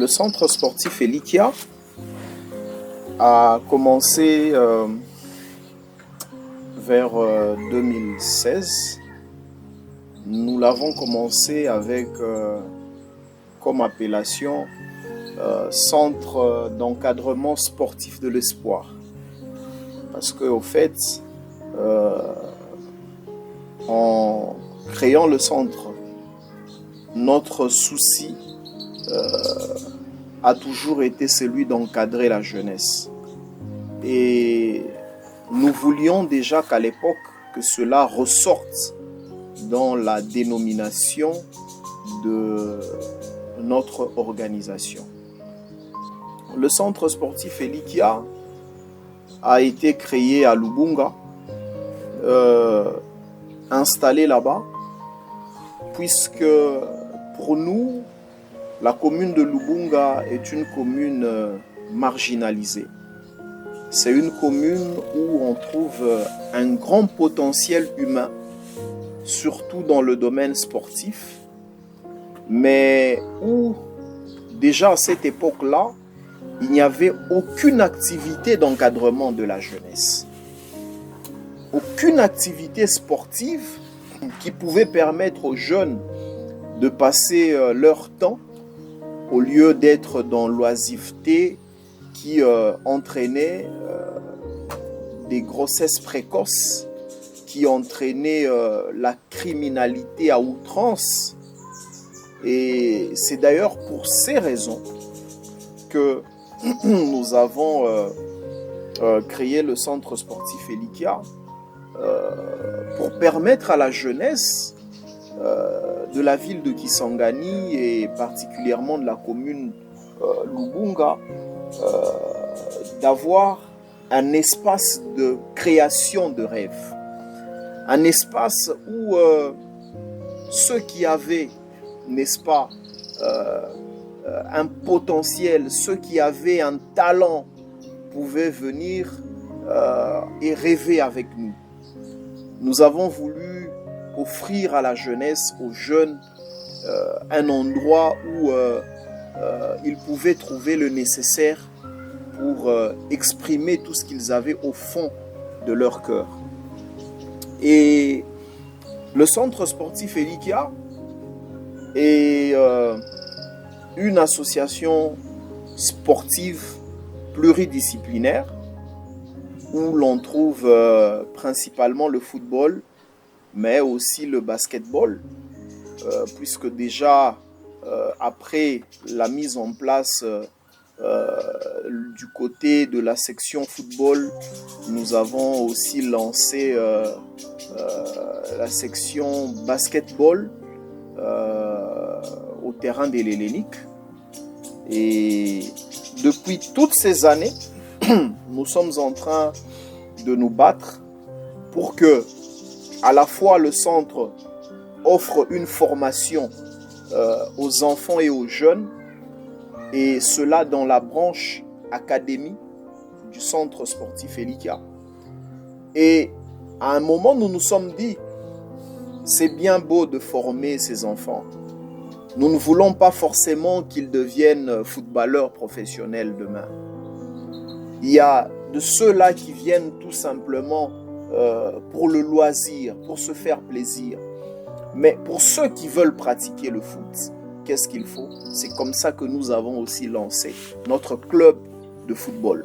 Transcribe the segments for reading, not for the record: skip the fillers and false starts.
Le centre sportif Elikia a commencé vers 2016. Nous l'avons commencé avec comme appellation Centre d'encadrement sportif de l'espoir. Parce qu'au fait, en créant le centre, notre souci a toujours été celui d'encadrer la jeunesse. Et nous voulions déjà qu'à l'époque que cela ressorte dans la dénomination de notre organisation. Le centre sportif Elikia a été créé à Lubunga, installé là-bas, puisque pour nous, la commune de Lubunga est une commune marginalisée. C'est une commune où on trouve un grand potentiel humain, surtout dans le domaine sportif, mais où déjà à cette époque-là, il n'y avait aucune activité d'encadrement de la jeunesse. Aucune activité sportive qui pouvait permettre aux jeunes de passer leur temps au lieu d'être dans l'oisiveté qui entraînait des grossesses précoces, qui entraînait la criminalité à outrance. Et c'est d'ailleurs pour ces raisons que nous avons créé le centre sportif Elikia pour permettre à la jeunesse de la ville de Kisangani et particulièrement de la commune Lubunga d'avoir un espace de création de rêves, un espace où ceux qui avaient, n'est-ce pas, un potentiel, ceux qui avaient un talent pouvaient venir et rêver avec nous. Nous avons voulu offrir à la jeunesse, aux jeunes, un endroit où ils pouvaient trouver le nécessaire pour exprimer tout ce qu'ils avaient au fond de leur cœur. Et le centre sportif Elikia est une association sportive pluridisciplinaire où l'on trouve principalement le football, mais aussi le basketball, puisque déjà après la mise en place du côté de la section football, nous avons aussi lancé la section basketball au terrain de l'Hélénique. Et depuis toutes ces années, nous sommes en train de nous battre pour que à la fois le centre offre une formation aux enfants et aux jeunes, et cela dans la branche académie du centre sportif Elikia. Et à un moment, nous nous sommes dit, c'est bien beau de former ces enfants. Nous ne voulons pas forcément qu'ils deviennent footballeurs professionnels demain. Il y a de ceux-là qui viennent tout simplement pour le loisir, pour se faire plaisir. Mais pour ceux qui veulent pratiquer le foot, qu'est-ce qu'il faut? C'est comme ça que nous avons aussi lancé notre club de football.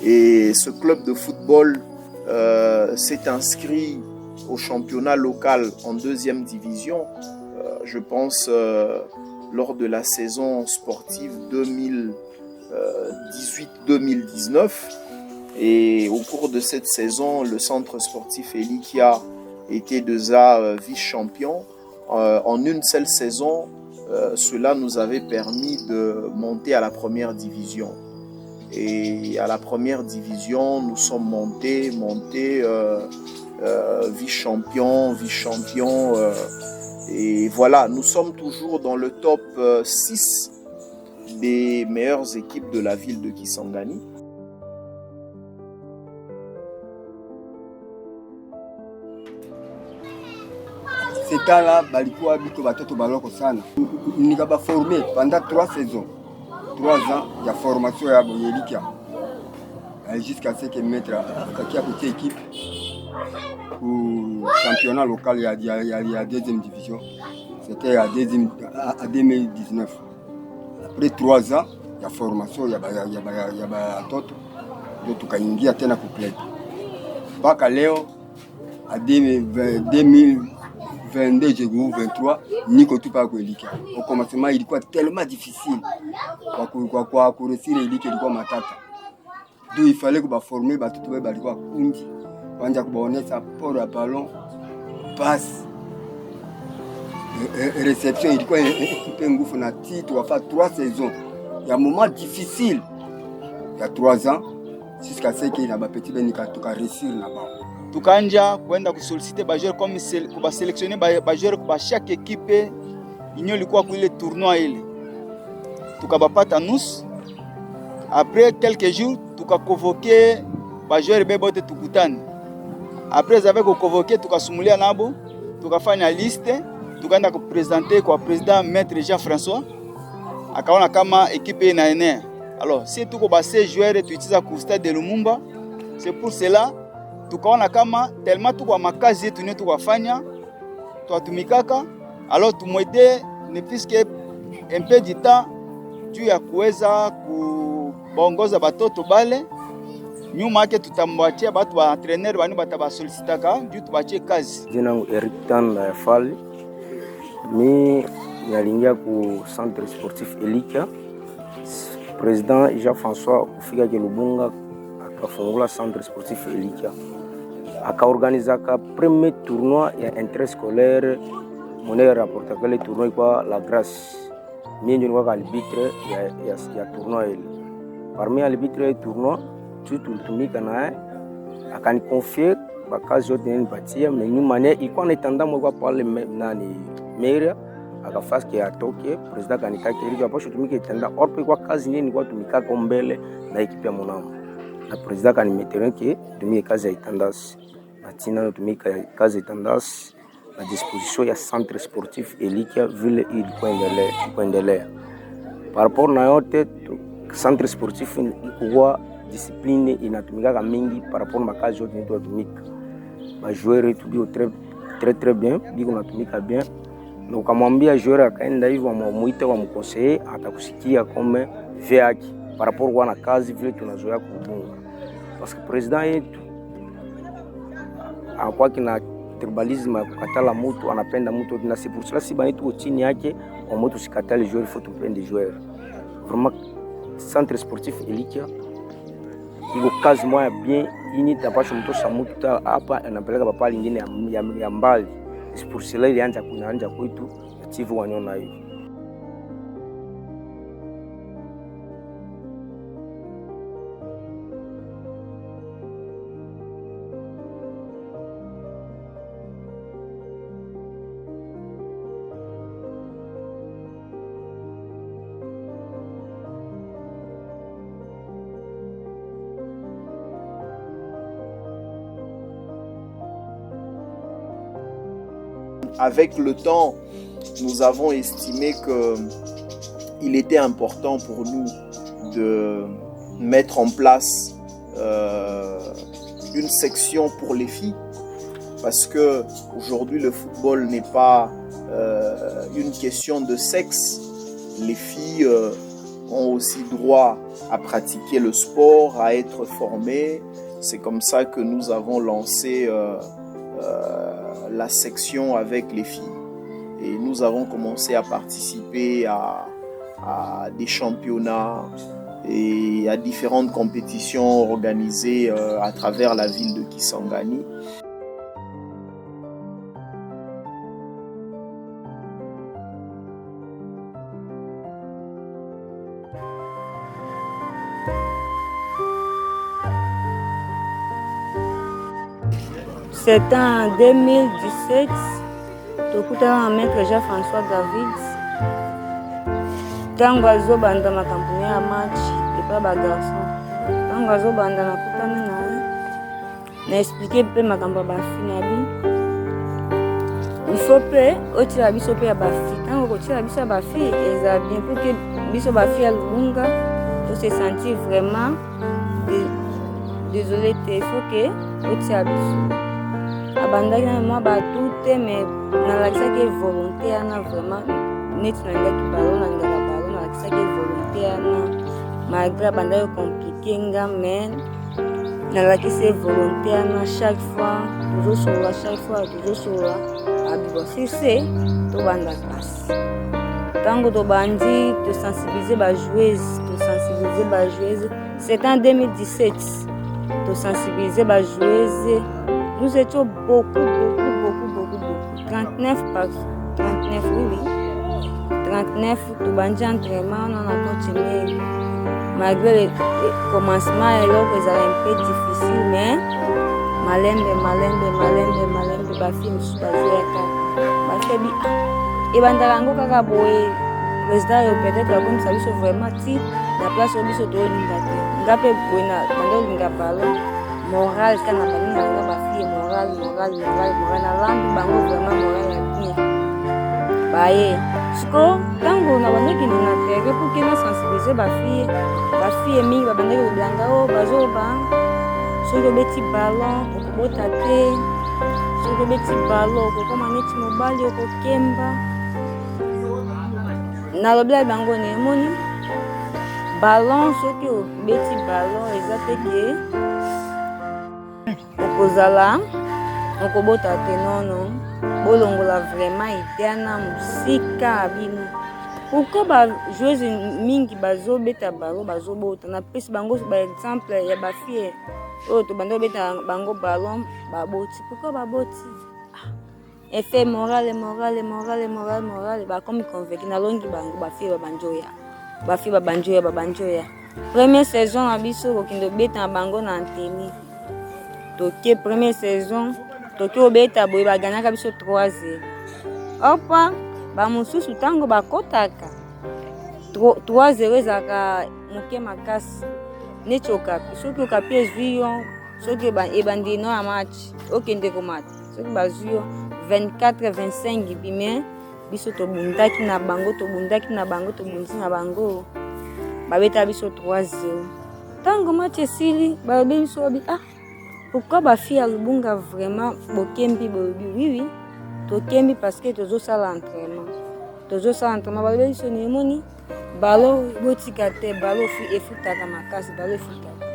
Et ce club de football s'est inscrit au championnat local en 2e division, je pense lors de la saison sportive 2018-2019. Et au cours de cette saison, le centre sportif Elikia était déjà vice-champion. En une seule saison, cela nous avait permis de monter à la 1re division. Et à la 1re division, nous sommes montés vice-champion. Et voilà, nous sommes toujours dans le top 6 des meilleures équipes de la ville de Kisangani. C'était là, balikuwa bito batoto baloko sana. Nikaba formé pendant 3 saisons. 3 ans ya formation ya Boyelika jusqu'à ce que maître akakia côté équipe au championnat local il y a deuxième division. C'était à 2019. Après 3 ans ya formation ya toto ndio tukaingia tena ku club. Mpaka leo à 2022 2023 niko tu pa kuelika. Au commencement ilikuwa tellement difficile kwa kuresire ilike ilikuwa matata. Donc il fallait que ba former ba tout balikuwa kundi kwanza kubaonesha port ya ballon passe réception ilikuwa équipe ngufu na titre wafa 3 saisons. Il y a un moment difficile. Il y a 3 ans jusqu'à ce qu'il y a ba petit benika tukaresire na ba. Tukanja kwenda kusoliciter ba joueurs comme kuba sélectionner ba joueurs kwa chaque équipe inyo ilikuwa kwa ile tournoi ile. Tukabapata nous. Après quelques jours, tuka convoquer ba joueurs bebote tukutane. Après avec convoquer tukasumulia nabo, tukafanya liste, tukaenda ku présenter kwa président maître Jean-François. Akaona kama équipe ina enea. Alors, si tuko ba 16 joueurs tuitiza ku stade de Lumumba, c'est pour cela tukaona kama tellement tuko makazi yetu nyo tukafanya twatumikaka, alors tumwede ne puisque un peu du temps juu ya kuweza kuongoza batoto bale nyuma yake tutamwachia batu ba entraîneur bani bataba solicitaka juu tubachie kazi. Jina langu Eric Tan Fali. Mi nalingia ku centre sportif Elika. Président Jean-François kufika ke Lubunga akafungula centre sportif Elika. Akaorganiza ka premier tournoi ya interscolaire mone rapporta kale tournoi kwa La Grâce. Mimi ndio nilikuwa arbitre ya tournoi ile. Parmi arbitre ya tournoi tulitumika naye akaniconfier bakazi yote nilipatia mais nyuma ne ilikuwa naitanda mwa pale nani meria akafasi ke atoke president kanikake ili hapo tumike itanda orpe kwa kazi nini kwa tumika kwa mbele na ekipe ya Monamo na president kanimetere ke tumike kazi ya itandasi na tina tumika kazi ya itandasi na disposition ya centre sportif Elika vile ilikuwa kuendelea par rapport na yote centre sportif ilikuwa discipline inatumika mingi par rapport na kazi yote inatumika ba joueur tu bio très bien biko natumika bien na ukamwambia joueur akaenda hivyo amuite wa mkonseye atakusikia kama vyaki par rapport kwa na kazi vile tunazoea kubunga parce que president yetu akwa kina tribalisme ya kukatala mtu anapenda mtu na c'est pour cela si bani tuko chini yake kwa mtu sikatale joueur faut tupende joueur vraiment centre sportif Elika iko kazi moja bien ini tapasha mtosha mtu hapa anapeleka papa lingine ya mbali. C'est pour cela ilianza kunaanja kwetu ativu wanyona hivi. Avec le temps, nous avons estimé qu'il était important pour nous de mettre en place une section pour les filles parce que aujourd'hui le football n'est pas une question de sexe. Les filles ont aussi droit à pratiquer le sport, à être formées. C'est comme ça que nous avons lancé la section avec les filles et nous avons commencé à participer à des championnats et à différentes compétitions organisées à travers la ville de Kisangani. C'était en 2017, tokutana na maître Jean-François David. Tango azobanda makampuni ya match epa ba garçon. Tango azobanda nakutana naye. Na expliquer pe makambo ba finabi. Il faut pe otira biso pe ya ba fi. Tango kotira biso ya ba fi eza bien pour que biso bafille ya Lubunga to se sentir vraiment désolé te faut que otia biso abandaki na mwa batu te mais nalakisaki volonté yana vraiment neti nangaki balo nangaka balo nalakisaki volonté yana malgré abandaki compliqué nga mais nalakisi volonté yana chaque fois tozosolola abibosise tobanda kasi ntango tobandi tosensibiliser bajoueuse c'est en 2017 tosensibiliser bajoueuse nous étions beaucoup 39 oui 39 tobandi entraînement on a continué malgré le commencement eloko ezala un peu difficile mais malembe bafille mosusu bazoyaka bafille bi ebandaka yango kaka boye président yo peut-être akomisa biso vraiment ti na place oyo biso toyolinga te nga mpe boye na banda olinga balo moral ka na baninga nga bafille moral nalambi bango vraiment moral ya bien baye siko ntango na bandaki na tere po ke na sensibiliser bafille mingi babandaki kobilanga o bazoba soki obeti balon okobota te soki obeti balon okokoma neti mobali okokemba nalobela bango ne emoni balon soki obeti balon eza te ke okozala okobota te nono bolongola vraiment idea na mosika bino pourquoi bajoueuse mingi bazobeta balo bazobota napesi bango baexemple ya bafille oyo tobanda obeta bango ballon baboti pourquoi baboti effet moral bakomi convaincu nalongi bango bafille babanjoya première saison na biso kokende obeta na bango na anteni toke première saison toke obeta boye baganyaka biso 3-0 opa bamosusu ntango bakotaka 3-0 ezalaka moke makasi neti okapi soki okapi ezwi yo soki ebandi no ya match okende komata soki bazwi yo 24-25 bime biso tobundaki na bango babeta biso 3-0 ntango match esili balobi biso babi pourquoi bafille ya Lubunga vraiment bokembi bolobi oui tokembi parce que tozosala entraînement balobi biso nemoni balo botika te balo efutaka makasi balo efutaka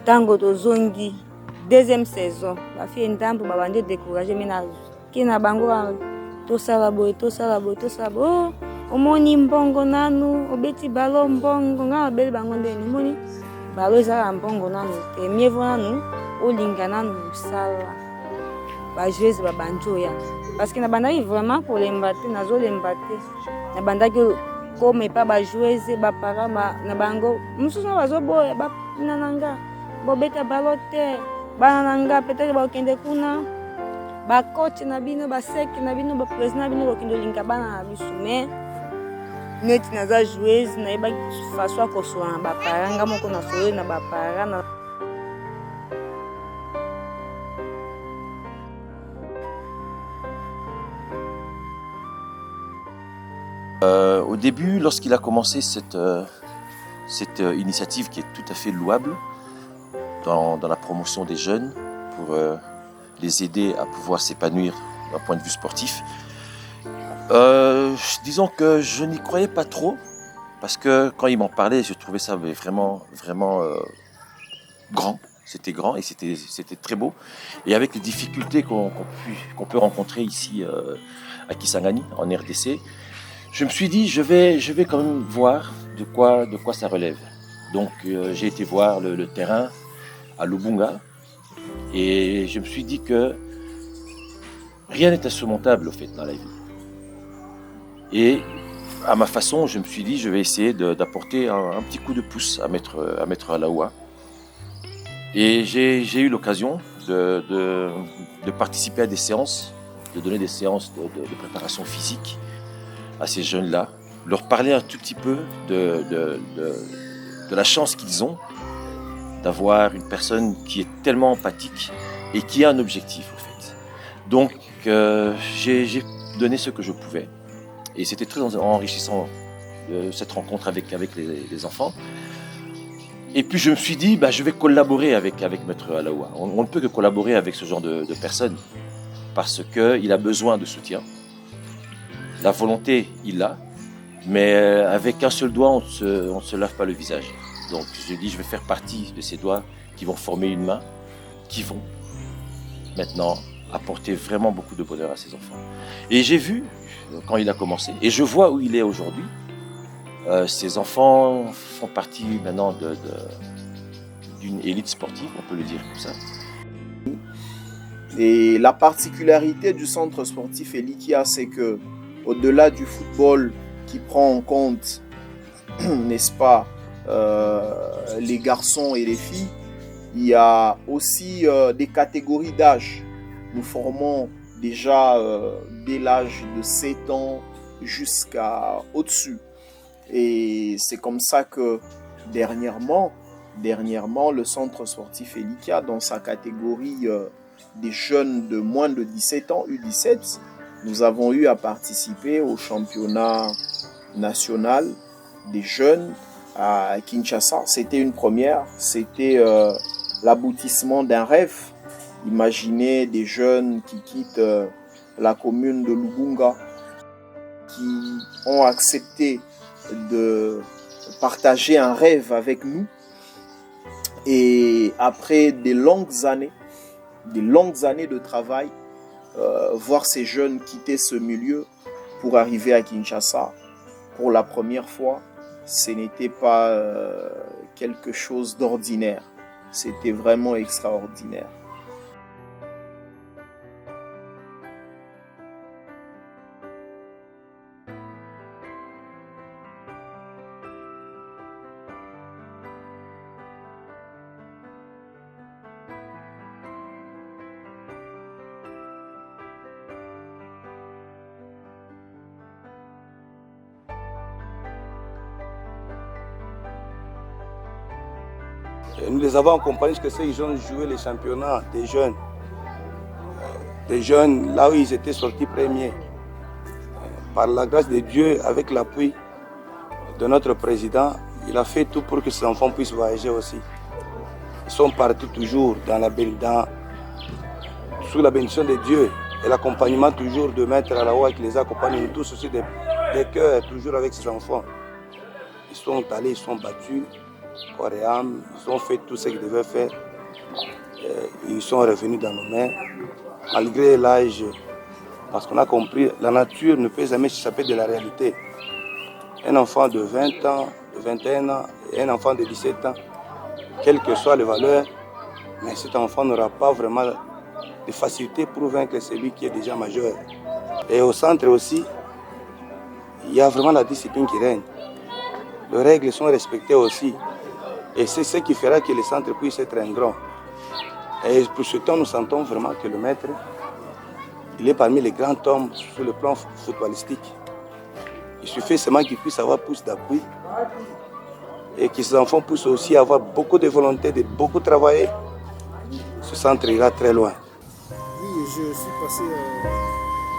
ntango tozongi deuxième saison bafille ndambo babandi découragé me na bango tosala boye omoni mbongo nanu obeti balo mbongo nga babeli bango nde nemoni balo ezala mbongo nanu te mievo nanu olinga nanu mosala bajoueuse babanjoya parce que nabandaki vraiment kolemba te nazolemba te nabandaki koma epa bajoueuse bapara na bango mosusu na bazoboya bapina na nga bobeta balo te bana na nga peut-être bakende kuna bacoach na bino baseke na bino baprésident na bino bakende olinga bana na biso mais neti naza joueuse nayebaki faso akosola na bapara nga moko nasoloyi na bapara na Au début, lorsqu'il a commencé cette initiative qui est tout à fait louable dans la promotion des jeunes pour les aider à pouvoir s'épanouir d'un point de vue sportif, disons que je n'y croyais pas trop parce que quand il m'en parlait, je trouvais ça vraiment grand. C'était grand et c'était très beau. Et avec les difficultés qu'on peut rencontrer ici à Kisangani, en RDC, je me suis dit, je vais quand même voir de quoi ça relève. Donc j'ai été voir le terrain à Lubunga et je me suis dit que rien n'est insurmontable au fait dans la vie. Et à ma façon, je me suis dit, je vais essayer d'apporter un petit coup de pouce à mettre à la OUA. Et j'ai eu l'occasion de participer à des séances, de donner des séances de préparation physique à ces jeunes-là, leur parler un tout petit peu de la chance qu'ils ont d'avoir une personne qui est tellement empathique et qui a un objectif au fait. Donc j'ai donné ce que je pouvais et c'était très enrichissant cette rencontre avec les enfants. Et puis je me suis dit, je vais collaborer avec Maître Alaoua. On ne peut que collaborer avec ce genre de personnes parce qu'il a besoin de soutien. La volonté, il l'a, mais avec un seul doigt, on ne se lave pas le visage. Donc je dis, je vais faire partie de ces doigts qui vont former une main, qui vont maintenant apporter vraiment beaucoup de bonheur à ses enfants. Et j'ai vu, quand il a commencé, et je vois où il est aujourd'hui, ces enfants font partie maintenant d'une élite sportive, on peut le dire comme ça. Et la particularité du centre sportif Elikia, c'est que au-delà du football qui prend en compte, n'est-ce pas, les garçons et les filles, il y a aussi des catégories d'âge. Nous formons déjà dès l'âge de 7 ans jusqu'à au-dessus. Et c'est comme ça que dernièrement, le centre sportif Elikia, dans sa catégorie des jeunes de moins de 17 ans, U17, nous avons eu à participer au championnat national des jeunes à Kinshasa. C'était une première, c'était l'aboutissement d'un rêve. Imaginez des jeunes qui quittent la commune de Lubunga, qui ont accepté de partager un rêve avec nous. Et après des longues années de travail, voir ces jeunes quitter ce milieu pour arriver à Kinshasa pour la première fois, ce n'était pas quelque chose d'ordinaire. C'était vraiment extraordinaire. Nous les avons accompagnés jusqu'à ce qu'ils ont joué les championnats des jeunes. Des jeunes, là où ils étaient sortis premiers. Par la grâce de Dieu, avec l'appui de notre président, il a fait tout pour que ces enfants puissent voyager aussi. Ils sont partis toujours sous la bénédiction de Dieu et l'accompagnement toujours de Maître Alaoua qui les accompagne. Nous tous aussi des cœurs, toujours avec ces enfants. Ils sont allés, ils sont battus. Corps et âme, ils ont fait tout ce qu'ils devaient faire. Ils sont revenus dans nos mains, malgré l'âge, parce qu'on a compris, la nature ne peut jamais s'échapper de la réalité. Un enfant de 20 ans, de 21 ans et un enfant de 17 ans, quelle que soit les valeurs, mais cet enfant n'aura pas vraiment de facilité pour vaincre celui qui est déjà majeur. Et au centre aussi, il y a vraiment la discipline qui règne. Les règles sont respectées aussi. Et c'est ce qui fera que le centre puisse être un grand. Et pour ce temps, nous sentons vraiment que le maître, il est parmi les grands hommes sur le plan footballistique. Il suffit seulement qu'il puisse avoir plus d'appui et que ses enfants puissent aussi avoir beaucoup de volonté, de beaucoup travailler. Ce centre ira très loin. Oui, je suis passé au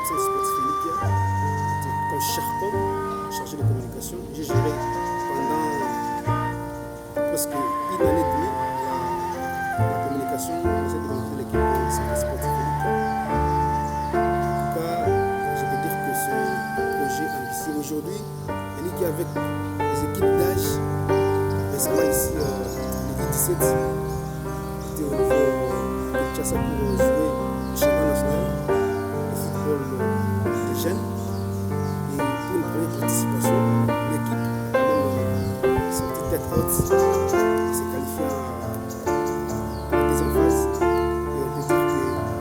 centre sportif Elikia comme Charcom, chargé de communication. J'ai géré pendant presque une année et demie la communication de l'équipe du centre sportif Elikia. En tout cas, je peux dire que ce projet ambitieux aujourd'hui, Elikia avec les équipes d'âge, récemment ici, le 17, était au niveau de Kinshasa pour jouer le championnat national de football des jeunes. Et pour une première participation, l'équipe a même sorti tête haute et s'est qualifiée à la deuxième phase. Et on peut dire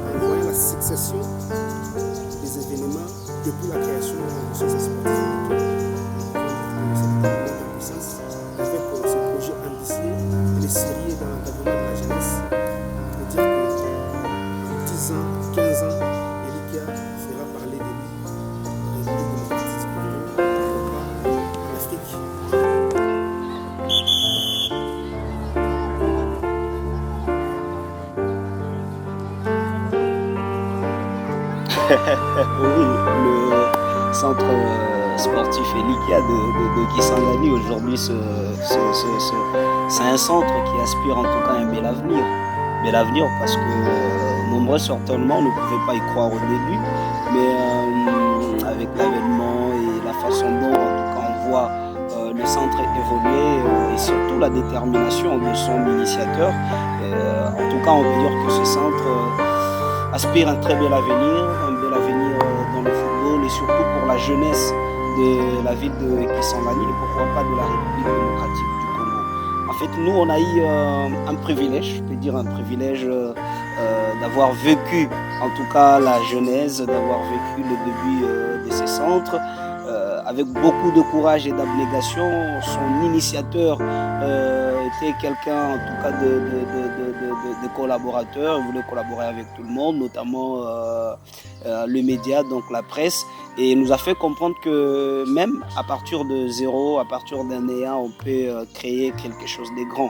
qu'en voyant la succession des événements depuis la création de ce sportif, avec ce projet ambitieux et les séries dans l'encadrement de la jeunesse, on peut dire que 10 ans, 15 ans, Elikia fera parler de lui en République démocratique du Congo, en Afrique. Oui, le centre sportif Elikia de Kisangani aujourd'hui, c'est un centre qui aspire en tout cas à un bel avenir. Bel avenir parce que nombreux certainement ne pouvaient pas y croire au début, mais avec l'avènement et la façon dont en tout cas on voit le centre évoluer et surtout la détermination de son initiateur, en tout cas on peut dire que ce centre aspire à un très bel avenir dans le football et surtout pour la jeunesse de la ville de Kisangani et pourquoi pas de la République démocratique du Congo. En fait, nous, on a eu un privilège, je peux dire un privilège d'avoir vécu en tout cas la genèse, d'avoir vécu le début de ces centres avec beaucoup de courage et d'abnégation. Son initiateur était quelqu'un en tout cas de collaborateur, il voulait collaborer avec tout le monde, notamment le média, donc la presse, et il nous a fait comprendre que même à partir de zéro, à partir d'un néant, on peut créer quelque chose de grand.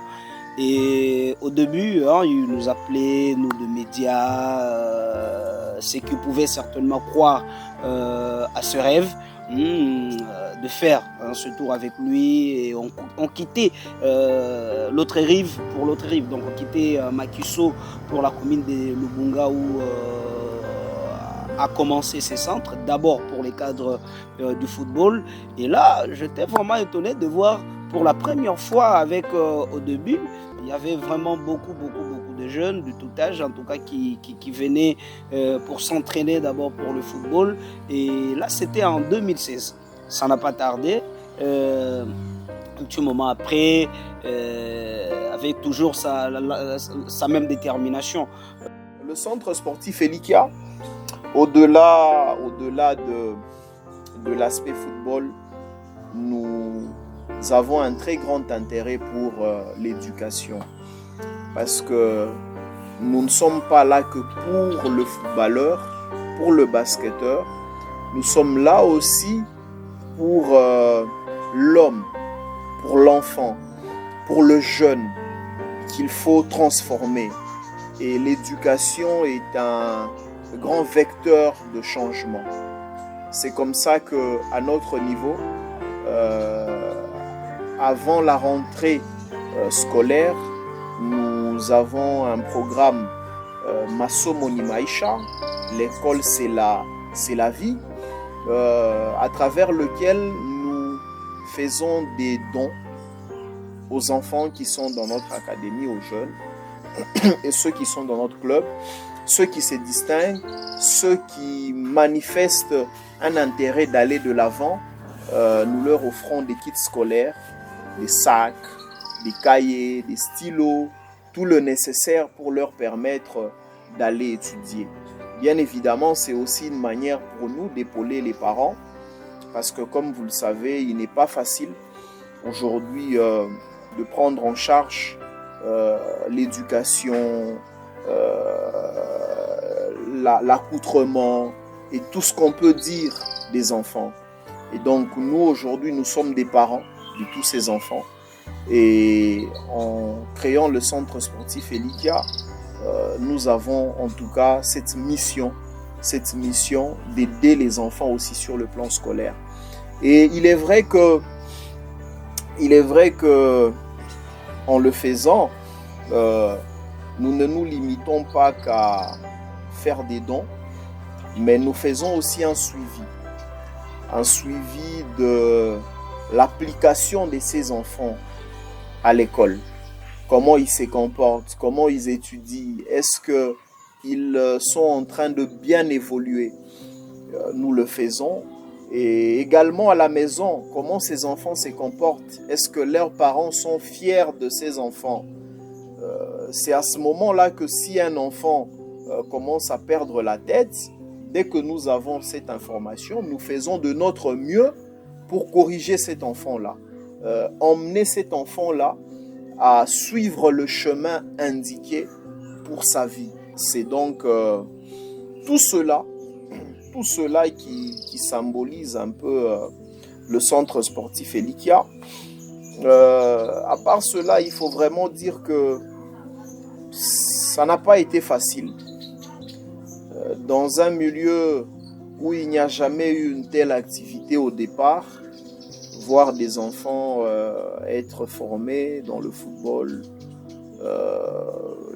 Et au début, il nous appelait, nous de médias, ceux qui pouvaient certainement croire à ce rêve, de faire ce tour avec lui, et on quittait l'autre rive pour l'autre rive, donc on quittait Makiso pour la commune de Lubunga où a commencé ces centres, d'abord pour les cadres du football, et là j'étais vraiment étonné de voir pour la première fois avec au début, il y avait vraiment beaucoup de jeunes de tout âge, en tout cas qui venaient pour s'entraîner d'abord pour le football. Et là, c'était en 2016. Ça n'a pas tardé. Un petit moment après, avec toujours sa même détermination. Le centre sportif Elikia, au-delà de l'aspect football, nous avons un très grand intérêt pour l'éducation. Parce que nous ne sommes pas là que pour le footballeur, pour le basketteur. Nous sommes là aussi pour l'homme, pour l'enfant, pour le jeune qu'il faut transformer. Et l'éducation est un grand vecteur de changement. C'est comme ça qu'à notre niveau, avant la rentrée scolaire, nous avons un programme Masomo ni Maisha, l'école c'est la vie, à travers lequel nous faisons des dons aux enfants qui sont dans notre académie, aux jeunes, et ceux qui sont dans notre club, ceux qui se distinguent, ceux qui manifestent un intérêt d'aller de l'avant. Nous leur offrons des kits scolaires, des sacs, des cahiers, des stylos, tout le nécessaire pour leur permettre d'aller étudier. Bien évidemment, c'est aussi une manière pour nous d'épauler les parents, parce que comme vous le savez, il n'est pas facile aujourd'hui de prendre en charge l'éducation, l'accoutrement et tout ce qu'on peut dire des enfants. Et donc nous aujourd'hui, nous sommes des parents de tous ces enfants. Et en créant le centre sportif Elikia, nous avons en tout cas cette mission d'aider les enfants aussi sur le plan scolaire. Et il est vrai que en le faisant, nous ne nous limitons pas qu'à faire des dons, mais nous faisons aussi un suivi de l'application de ces enfants à l'école. Comment ils se comportent, comment ils étudient, est-ce qu'ils sont en train de bien évoluer. Nous le faisons. Et également à la maison, comment ces enfants se comportent. Est-ce que leurs parents sont fiers de ces enfants? C'est à ce moment-là que si un enfant commence à perdre la tête, dès que nous avons cette information, nous faisons de notre mieux pour corriger cet enfant-là. Emmener cet enfant-là à suivre le chemin indiqué pour sa vie. C'est donc tout cela qui symbolise un peu le centre sportif Elikia. À part cela, il faut vraiment dire que ça n'a pas été facile. Dans un milieu où il n'y a jamais eu une telle activité au départ, voir des enfants être formés dans le football,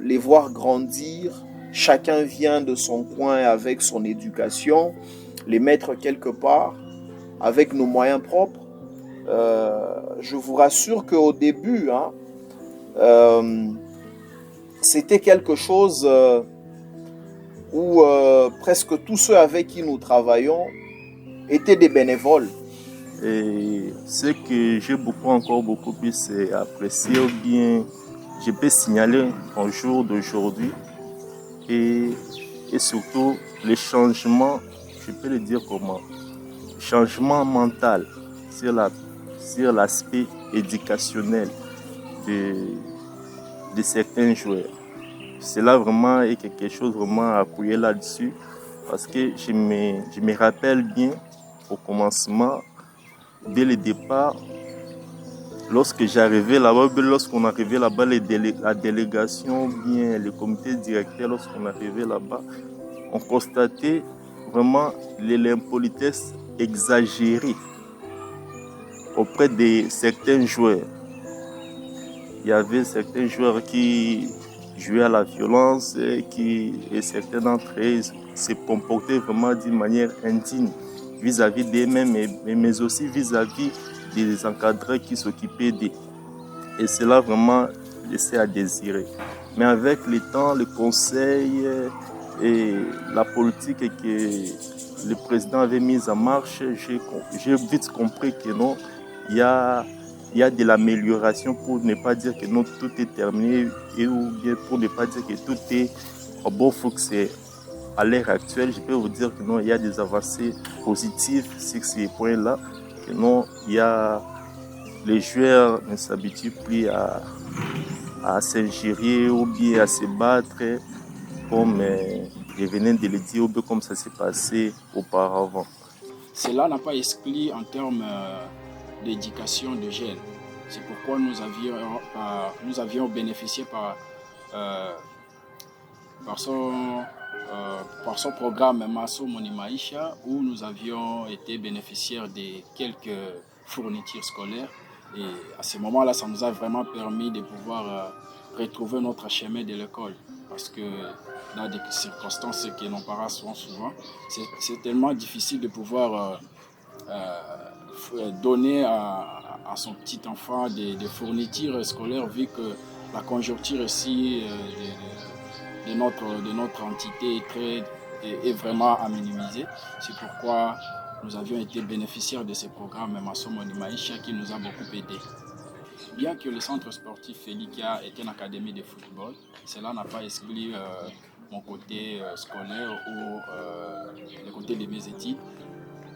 les voir grandir, chacun vient de son coin avec son éducation, les mettre quelque part avec nos moyens propres. Je vous rassure qu'au début, c'était quelque chose où presque tous ceux avec qui nous travaillons étaient des bénévoles. Et ce que j'ai encore beaucoup plus apprécié, ou bien je peux signaler au jour d'aujourd'hui, et surtout les changements, je peux le dire comment, changement mental sur l'aspect éducationnel de certains joueurs. Cela vraiment est quelque chose vraiment à appuyer là-dessus, parce que je me rappelle bien au commencement, dès le départ, lorsque j'arrivais là-bas, lorsqu'on arrivait là-bas, la délégation, bien le comité directeur, lorsqu'on arrivait là-bas, on constatait vraiment l'impolitesse exagérée auprès de certains joueurs. Il y avait certains joueurs qui jouaient à la violence et certains d'entre eux se comportaient vraiment d'une manière indigne vis-à-vis d'eux-mêmes, mais aussi vis-à-vis des encadreurs qui s'occupaient d'eux. Et cela vraiment laissait à désirer. Mais avec le temps, le conseil et la politique que le président avait mise en marche, j'ai vite compris que non, il y a de l'amélioration, pour ne pas dire que non, tout est terminé, ou bien pour ne pas dire que tout est au bon fonctionnement. À l'heure actuelle, je peux vous dire que non, il y a des avancées positives sur ces points-là, que non, les joueurs ne s'habituent plus à s'ingérer ou bien à se battre comme je venais de le dire, ou bien comme ça s'est passé auparavant. Cela n'a pas exclu en termes d'éducation de jeunes. C'est pourquoi nous avions bénéficié par son programme Maso Moni Maisha, où nous avions été bénéficiaires de quelques fournitures scolaires. Et à ce moment-là, ça nous a vraiment permis de pouvoir retrouver notre chemin de l'école. Parce que dans des circonstances que nos parents sont souvent, c'est tellement difficile de pouvoir donner à son petit enfant des fournitures scolaires, vu que la conjoncture ici de notre entité est vraiment à minimiser. C'est pourquoi nous avions été bénéficiaires de ce programme Maso Moni Maisha qui nous a beaucoup aidé. Bien que le centre sportif Felikia est une académie de football, cela n'a pas exclu mon côté scolaire ou le côté de mes études.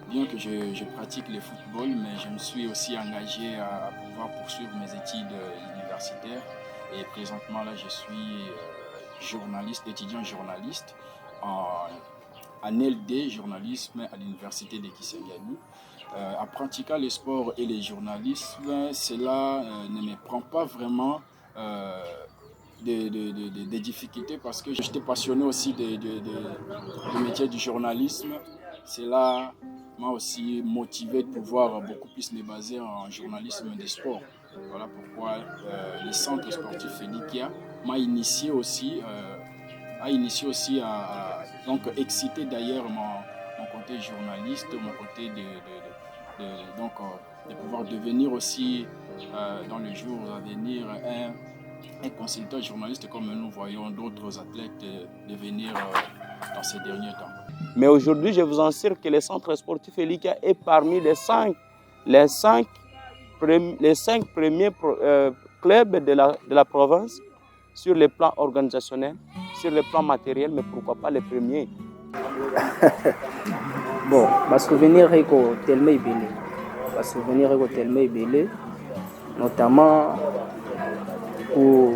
Bien que je pratique le football, mais je me suis aussi engagé à pouvoir poursuivre mes études universitaires. Et présentement, là, je suis étudiant journaliste en LD, journalisme à l'université de Kisangani. En pratiquant le sport et le journalisme, cela ne me prend pas vraiment des difficultés, parce que j'étais passionné aussi du métier du journalisme. Cela m'a aussi motivé de pouvoir beaucoup plus me baser en journalisme de sport. Voilà pourquoi le centre sportif Felikia m'a initié aussi à donc exciter d'ailleurs mon côté journaliste, mon côté de pouvoir devenir aussi dans les jours à venir un consultant journaliste, comme nous voyons d'autres athlètes devenir dans ces derniers temps. Mais aujourd'hui, je vous assure que le centre sportif Felikia est parmi les cinq premiers clubs de la province sur le plan organisationnel, sur le plan matériel, mais pourquoi pas les premiers. Bon, ma souvenir est tellement belé, notamment pour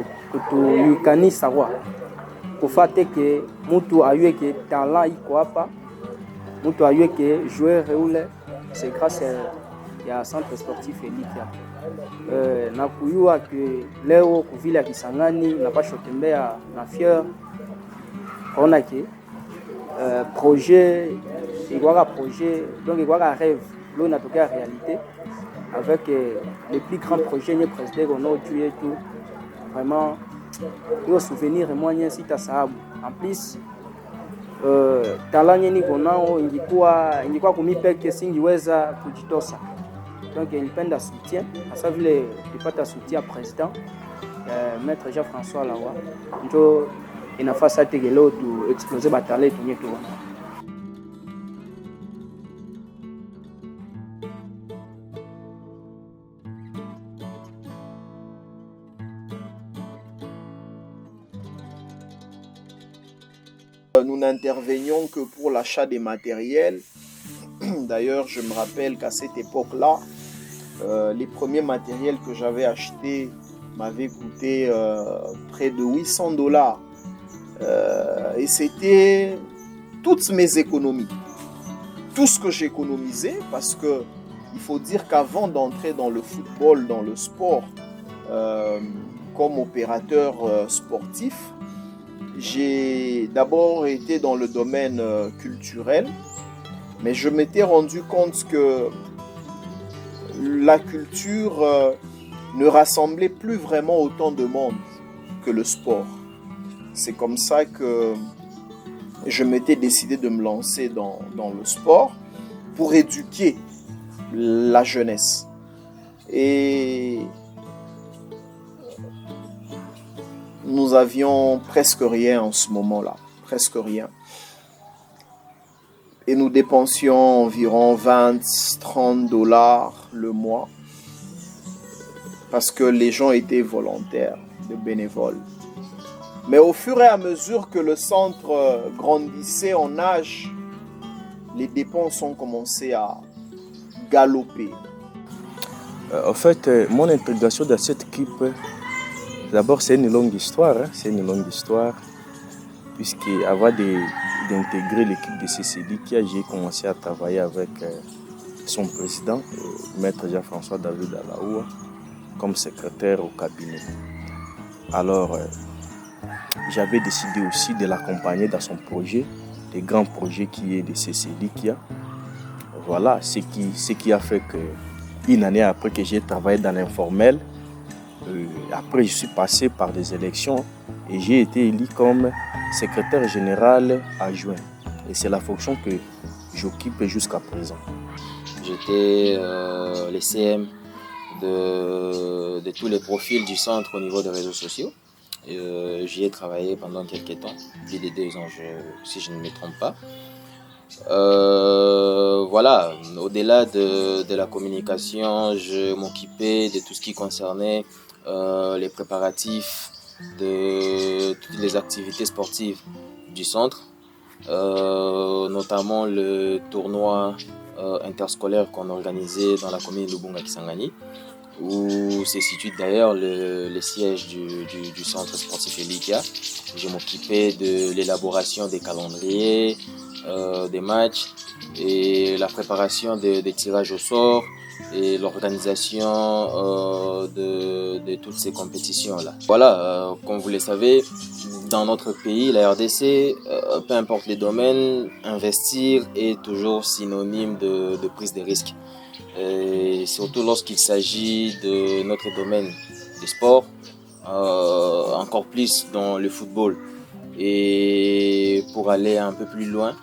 tu savoir pour faire que mutu ayue que talent iko hapa, mutu ayue que joueur ule, c'est grâce à centre sportif Felikia. Na kuyua que leo kuvile ya Kisangani napasha kutembea na fier, ona que projet il y a un projet, donc il y a un rêve, l'on a toqué la réalité avec les plus grands projets, le président qu'on a tué et tout. Vraiment, il y a un souvenir, moi, il y a un site à Sahabou. En plus, talent ni kona ingikuwa kumipeke singiweza kujitosa, donc ilipenda soutien hasa vile tulipata soutien président maître Jean-François Lawa njo inafasa tegelo tu exploser batale tunye tu. Nous n'intervenions que pour l'achat des matériels. D'ailleurs, je me rappelle qu'à cette époque-là, les premiers matériels que j'avais achetés m'avaient coûté près de $800. Et c'était toutes mes économies. Tout ce que j'économisais, parce qu'il faut dire qu'avant d'entrer dans le football, dans le sport, comme opérateur sportif, j'ai d'abord été dans le domaine culturel, mais je m'étais rendu compte que la culture ne rassemblait plus vraiment autant de monde que le sport. C'est comme ça que je m'étais décidé de me lancer dans le sport pour éduquer la jeunesse. Et nous avions presque rien en ce moment-là, presque rien. Et nous dépensions environ $20-30 le mois parce que les gens étaient volontaires, de bénévoles. Mais au fur et à mesure que le centre grandissait en âge, les dépenses ont commencé à galoper. En fait, mon intégration dans cette équipe, d'abord, c'est une longue histoire. C'est une longue histoire. Puisqu'avant d'intégrer l'équipe de CCLICA, j'ai commencé à travailler avec son président, maître Jean-François David Alaoua, comme secrétaire au cabinet. Alors, j'avais décidé aussi de l'accompagner dans son projet, le grand projet qui est de CCLICA. Voilà, ce qui a fait qu'une année après que j'ai travaillé dans l'informel, après je suis passé par des élections et j'ai été élu comme secrétaire général adjoint. Et c'est la fonction que j'occupe jusqu'à présent. J'étais les CM de tous les profils du centre au niveau des réseaux sociaux. J'y ai travaillé pendant quelques temps, plus de 2 ans si je ne me trompe pas. Voilà, au-delà de la communication, je m'occupais de tout ce qui concernait les préparatifs de toutes les activités sportives du centre, notamment le tournoi interscolaire qu'on organisait dans la commune de Lubunga Kisangani, où se situe d'ailleurs le siège du centre sportif Elikia. Je m'occupais de l'élaboration des calendriers, des matchs et la préparation des tirages au sort et l'organisation de toutes ces compétitions-là. Voilà, comme vous le savez, dans notre pays, la RDC, peu importe les domaines, investir est toujours synonyme de prise de risque. Et surtout lorsqu'il s'agit de notre domaine des sports, encore plus dans le football. Et pour aller un peu plus loin,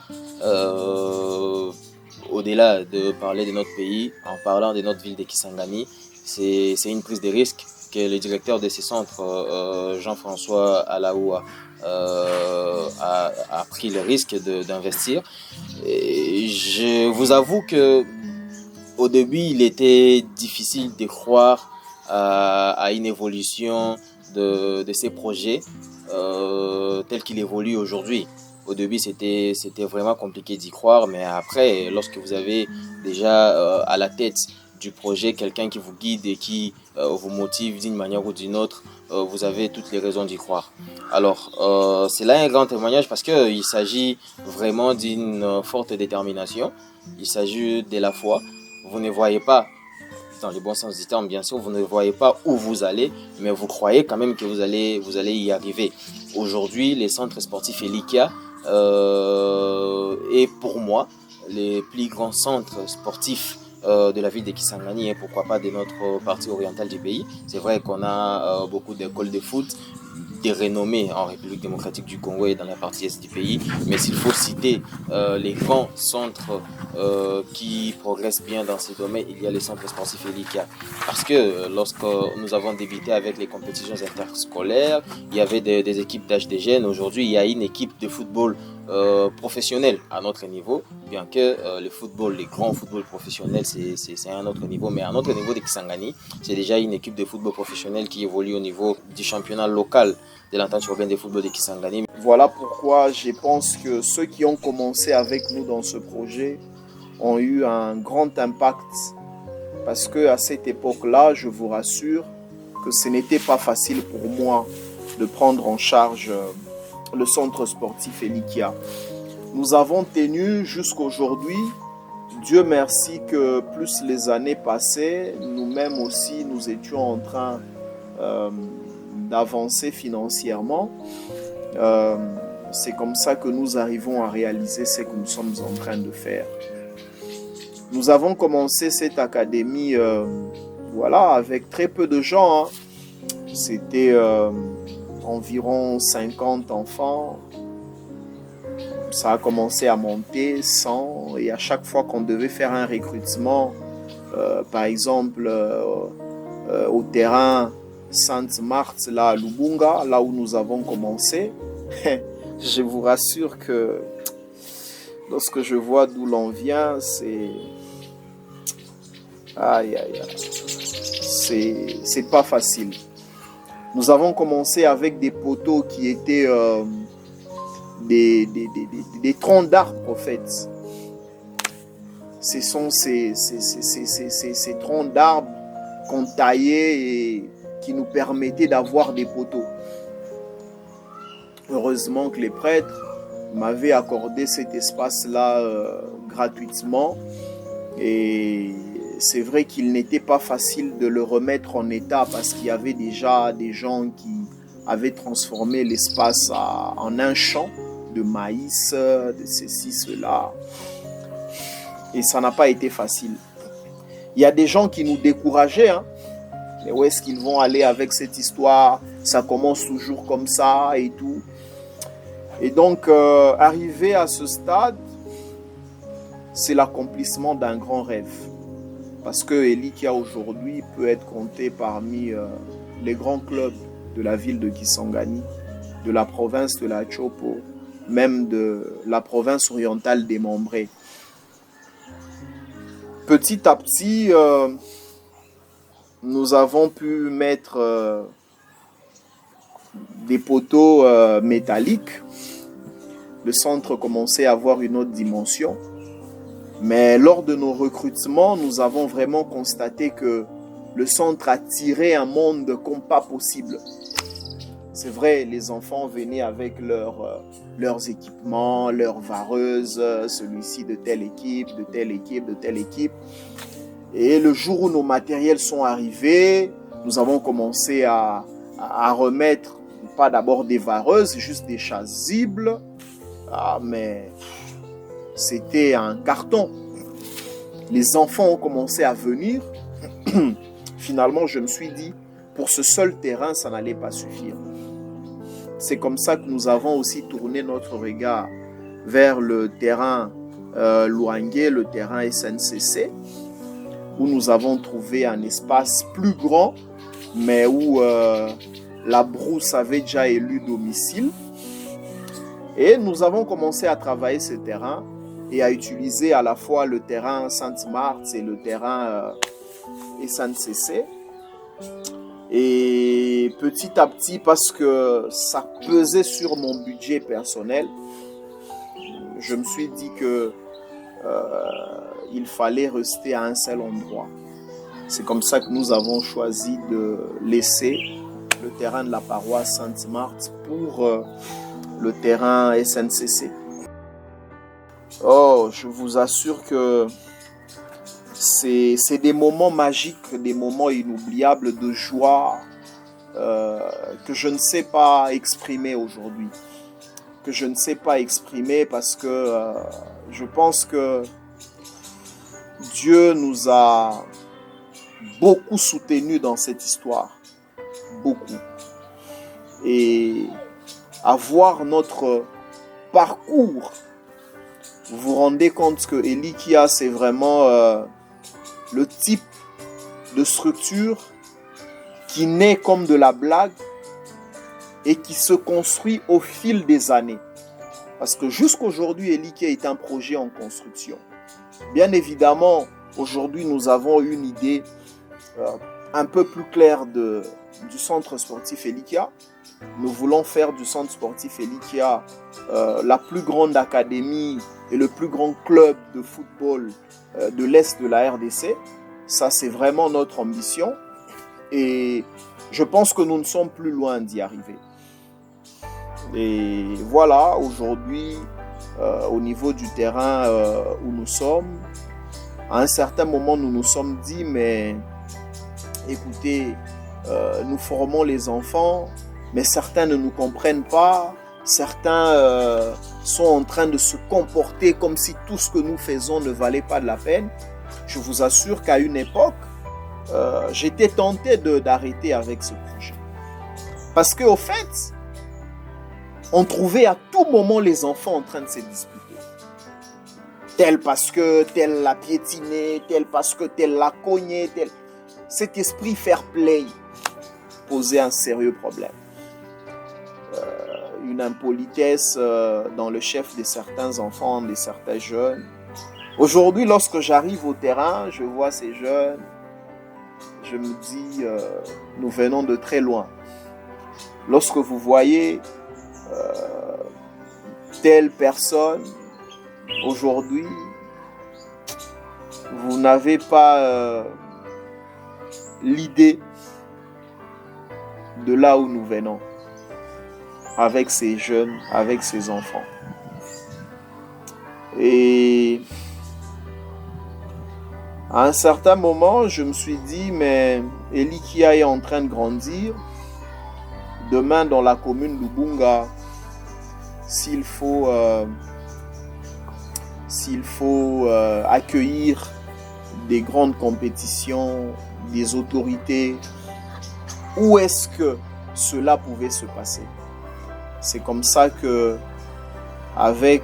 au-delà de parler de notre pays, en parlant de notre ville de Kisangani, c'est une prise de risque que le directeur de ce centre, Jean-François Alaoua, a pris le risque d'investir. Et je vous avoue que au début, il était difficile de croire à une évolution de ces projets tels qu'ils évoluent aujourd'hui. Au début, c'était vraiment compliqué d'y croire, mais après, lorsque vous avez déjà à la tête du projet quelqu'un qui vous guide et qui vous motive d'une manière ou d'une autre, vous avez toutes les raisons d'y croire. Alors, c'est là un grand témoignage parce qu'il s'agit vraiment d'une forte détermination. Il s'agit de la foi. Vous ne voyez pas, dans le bon sens du terme bien sûr, vous ne voyez pas où vous allez, mais vous croyez quand même que vous allez y arriver. Aujourd'hui, les centres sportifs Elikia est pour moi les plus grands centres sportifs de la ville de Kisangani et pourquoi pas de notre partie orientale du pays. C'est vrai qu'on a beaucoup d'écoles de foot, des renommées en République démocratique du Congo et dans la partie est du pays, mais s'il faut citer les grands centres qui progressent bien dans ces domaines, il y a les centres sportifs Elika. Parce que lorsque nous avons débuté avec les compétitions interscolaires, il y avait des équipes d'âge des jeunes. Aujourd'hui, il y a une équipe de football professionnel à notre niveau, bien que le football, les grands football professionnels, c'est un autre niveau, mais à notre niveau de Kisangani, c'est déjà une équipe de football professionnel qui évolue au niveau du championnat local de l'entente urbaine de football de Kisangani. Voilà pourquoi je pense que ceux qui ont commencé avec nous dans ce projet ont eu un grand impact, parce que à cette époque-là, je vous rassure que ce n'était pas facile pour moi de prendre en charge le centre sportif Elikia. Nous avons tenu jusqu'aujourd'hui. Dieu merci que plus les années passaient, nous-mêmes aussi, nous étions en train d'avancer financièrement. C'est comme ça que nous arrivons à réaliser ce que nous sommes en train de faire. Nous avons commencé cette académie avec très peu de gens. C'était environ 50 enfants. Ça a commencé à monter, 100, et à chaque fois qu'on devait faire un recrutement, par exemple au terrain Sainte-Marthe, là à Lubunga, là où nous avons commencé, je vous rassure que lorsque je vois d'où l'on vient, c'est... Aïe, aïe, aïe. C'est pas facile. Nous avons commencé avec des poteaux qui étaient des troncs d'arbres, en fait. Ce sont ces troncs d'arbres qu'on taillait et qui nous permettaient d'avoir des poteaux. Heureusement que les prêtres m'avaient accordé cet espace-là gratuitement. Et c'est vrai qu'il n'était pas facile de le remettre en état parce qu'il y avait déjà des gens qui avaient transformé l'espace en un champ de maïs, de ceci, cela. Et ça n'a pas été facile. Il y a des gens qui nous décourageaient. Mais où est-ce qu'ils vont aller avec cette histoire? Ça commence toujours comme ça et tout. Et donc, arrivé à ce stade, c'est l'accomplissement d'un grand rêve. Parce que Elikia aujourd'hui peut être compté parmi les grands clubs de la ville de Kisangani, de la province de la Chopo, même de la province orientale des Mambré. Petit à petit, nous avons pu mettre des poteaux métalliques. Le centre commençait à avoir une autre dimension. Mais lors de nos recrutements, nous avons vraiment constaté que le centre attirait un monde comme pas possible. C'est vrai, les enfants venaient avec leurs équipements, leurs vareuses, celui-ci de telle équipe, de telle équipe, de telle équipe. Et le jour où nos matériels sont arrivés, nous avons commencé à remettre, pas d'abord des vareuses, juste des chasubles. Mais c'était un carton. Les enfants ont commencé à venir. Finalement, je me suis dit, pour ce seul terrain, ça n'allait pas suffire. C'est comme ça que nous avons aussi tourné notre regard vers le terrain Louangué, le terrain SNCC, où nous avons trouvé un espace plus grand, mais où la brousse avait déjà élu domicile. Et nous avons commencé à travailler ce terrain et à utiliser à la fois le terrain Sainte-Marthe et le terrain SNCC. Et petit à petit, parce que ça pesait sur mon budget personnel, je me suis dit que il fallait rester à un seul endroit. C'est comme ça que nous avons choisi de laisser le terrain de la paroisse Sainte-Marthe pour le terrain SNCC. Oh, je vous assure que c'est des moments magiques, des moments inoubliables de joie que je ne sais pas exprimer aujourd'hui. que je ne sais pas exprimer parce que je pense que Dieu nous a beaucoup soutenus dans cette histoire. Beaucoup. Et à voir notre parcours, vous vous rendez compte que Elikia, c'est vraiment le type de structure qui naît comme de la blague et qui se construit au fil des années. Parce que jusqu'aujourd'hui, Elikia est un projet en construction. Bien évidemment, aujourd'hui, nous avons une idée un peu plus claire du centre sportif Elikia. Nous voulons faire du centre sportif Elikia la plus grande académie et le plus grand club de football de l'Est de la RDC. Ça, c'est vraiment notre ambition. Et je pense que nous ne sommes plus loin d'y arriver. Et voilà, aujourd'hui, au niveau du terrain où nous sommes, à un certain moment, nous nous sommes dit, mais écoutez, nous formons les enfants, mais certains ne nous comprennent pas, certains sont en train de se comporter comme si tout ce que nous faisons ne valait pas de la peine. Je vous assure qu'à une époque, j'étais tenté d'arrêter avec ce projet. Parce qu'au fait, on trouvait à tout moment les enfants en train de se disputer. Tel parce que tel l'a piétiné, tel parce que tel l'a cogné, tel... Cet esprit fair play posait un sérieux problème. Une impolitesse dans le chef de certains enfants, de certains jeunes. Aujourd'hui, lorsque j'arrive au terrain, je vois ces jeunes, je me dis, nous venons de très loin. Lorsque vous voyez telle personne, aujourd'hui, vous n'avez pas l'idée de là où nous venons, avec ces jeunes, avec ces enfants. Et à un certain moment, je me suis dit, mais Elikia est en train de grandir. Demain, dans la commune Lubunga, s'il faut accueillir des grandes compétitions, des autorités, où est-ce que cela pouvait se passer? C'est comme ça que, avec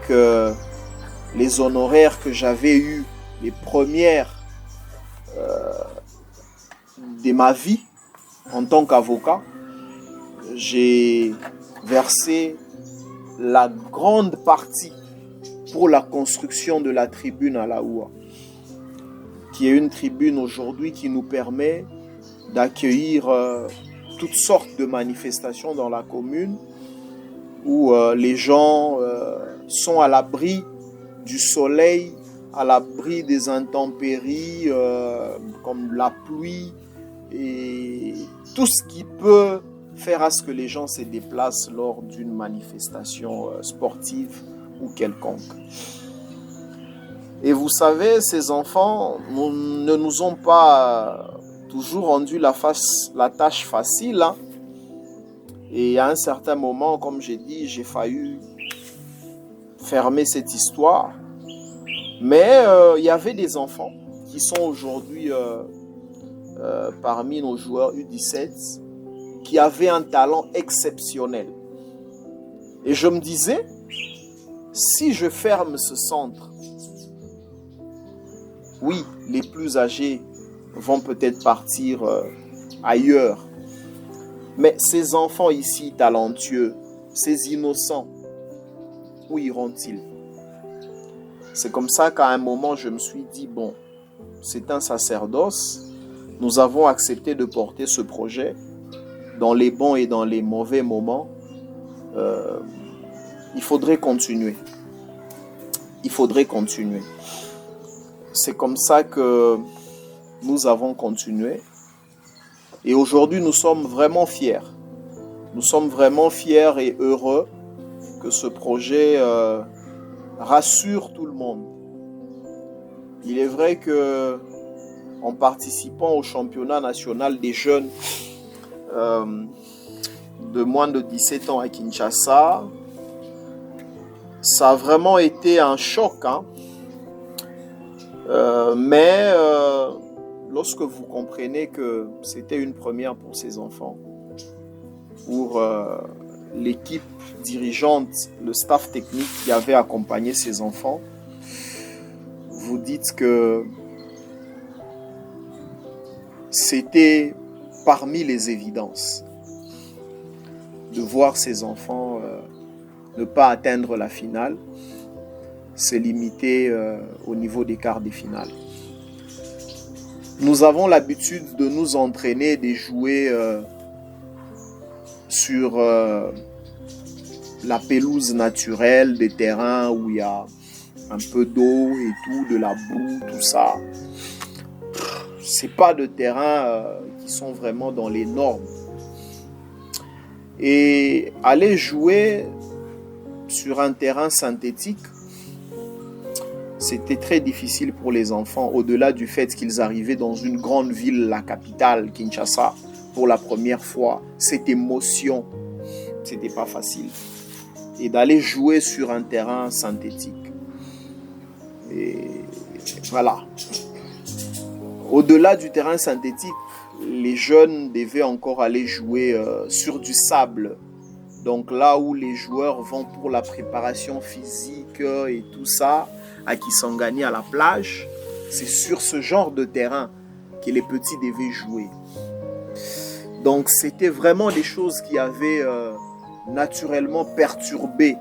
les honoraires que j'avais eus, les premières de ma vie en tant qu'avocat, j'ai versé la grande partie pour la construction de la tribune à la Oua, qui est une tribune aujourd'hui qui nous permet d'accueillir toutes sortes de manifestations dans la commune où les gens sont à l'abri du soleil, à l'abri des intempéries comme la pluie et tout ce qui peut faire à ce que les gens se déplacent lors d'une manifestation sportive ou quelconque. Et vous savez, ces enfants ne nous ont pas toujours rendu la tâche facile. Hein. Et à un certain moment, comme j'ai dit, j'ai failli fermer cette histoire. Mais il y avait des enfants qui sont aujourd'hui parmi nos joueurs U17 qui avaient un talent exceptionnel. Et je me disais, si je ferme ce centre, oui, les plus âgés vont peut-être partir ailleurs. Mais ces enfants ici talentueux, ces innocents, où iront-ils? C'est comme ça qu'à un moment, je me suis dit, bon, c'est un sacerdoce. Nous avons accepté de porter ce projet dans les bons et dans les mauvais moments. Il faudrait continuer. Il faudrait continuer. C'est comme ça que nous avons continué. Et aujourd'hui, nous sommes vraiment fiers. Nous sommes vraiment fiers et heureux que ce projet rassure tout le monde. Il est vrai que en participant au championnat national des jeunes de moins de 17 ans à Kinshasa, ça a vraiment été un choc. Hein. Mais lorsque vous comprenez que c'était une première pour ces enfants, pour l'équipe dirigeante, le staff technique qui avait accompagné ces enfants, vous dites que c'était parmi les évidences de voir ces enfants ne pas atteindre la finale, se limiter au niveau des quarts de finale. Nous avons l'habitude de nous entraîner, de jouer sur la pelouse naturelle des terrains où il y a un peu d'eau et tout, de la boue, tout ça. C'est pas de terrains qui sont vraiment dans les normes. Et aller jouer sur un terrain synthétique, c'était très difficile pour les enfants, au-delà du fait qu'ils arrivaient dans une grande ville, la capitale, Kinshasa, pour la première fois. Cette émotion, c'était pas facile. Et d'aller jouer sur un terrain synthétique. Et voilà. Au-delà du terrain synthétique, les jeunes devaient encore aller jouer sur du sable. Donc là où les joueurs vont pour la préparation physique et tout ça, à Kisangani à la plage, c'est sur ce genre de terrain que les petits devaient jouer. Donc c'était vraiment des choses qui avaient naturellement perturbé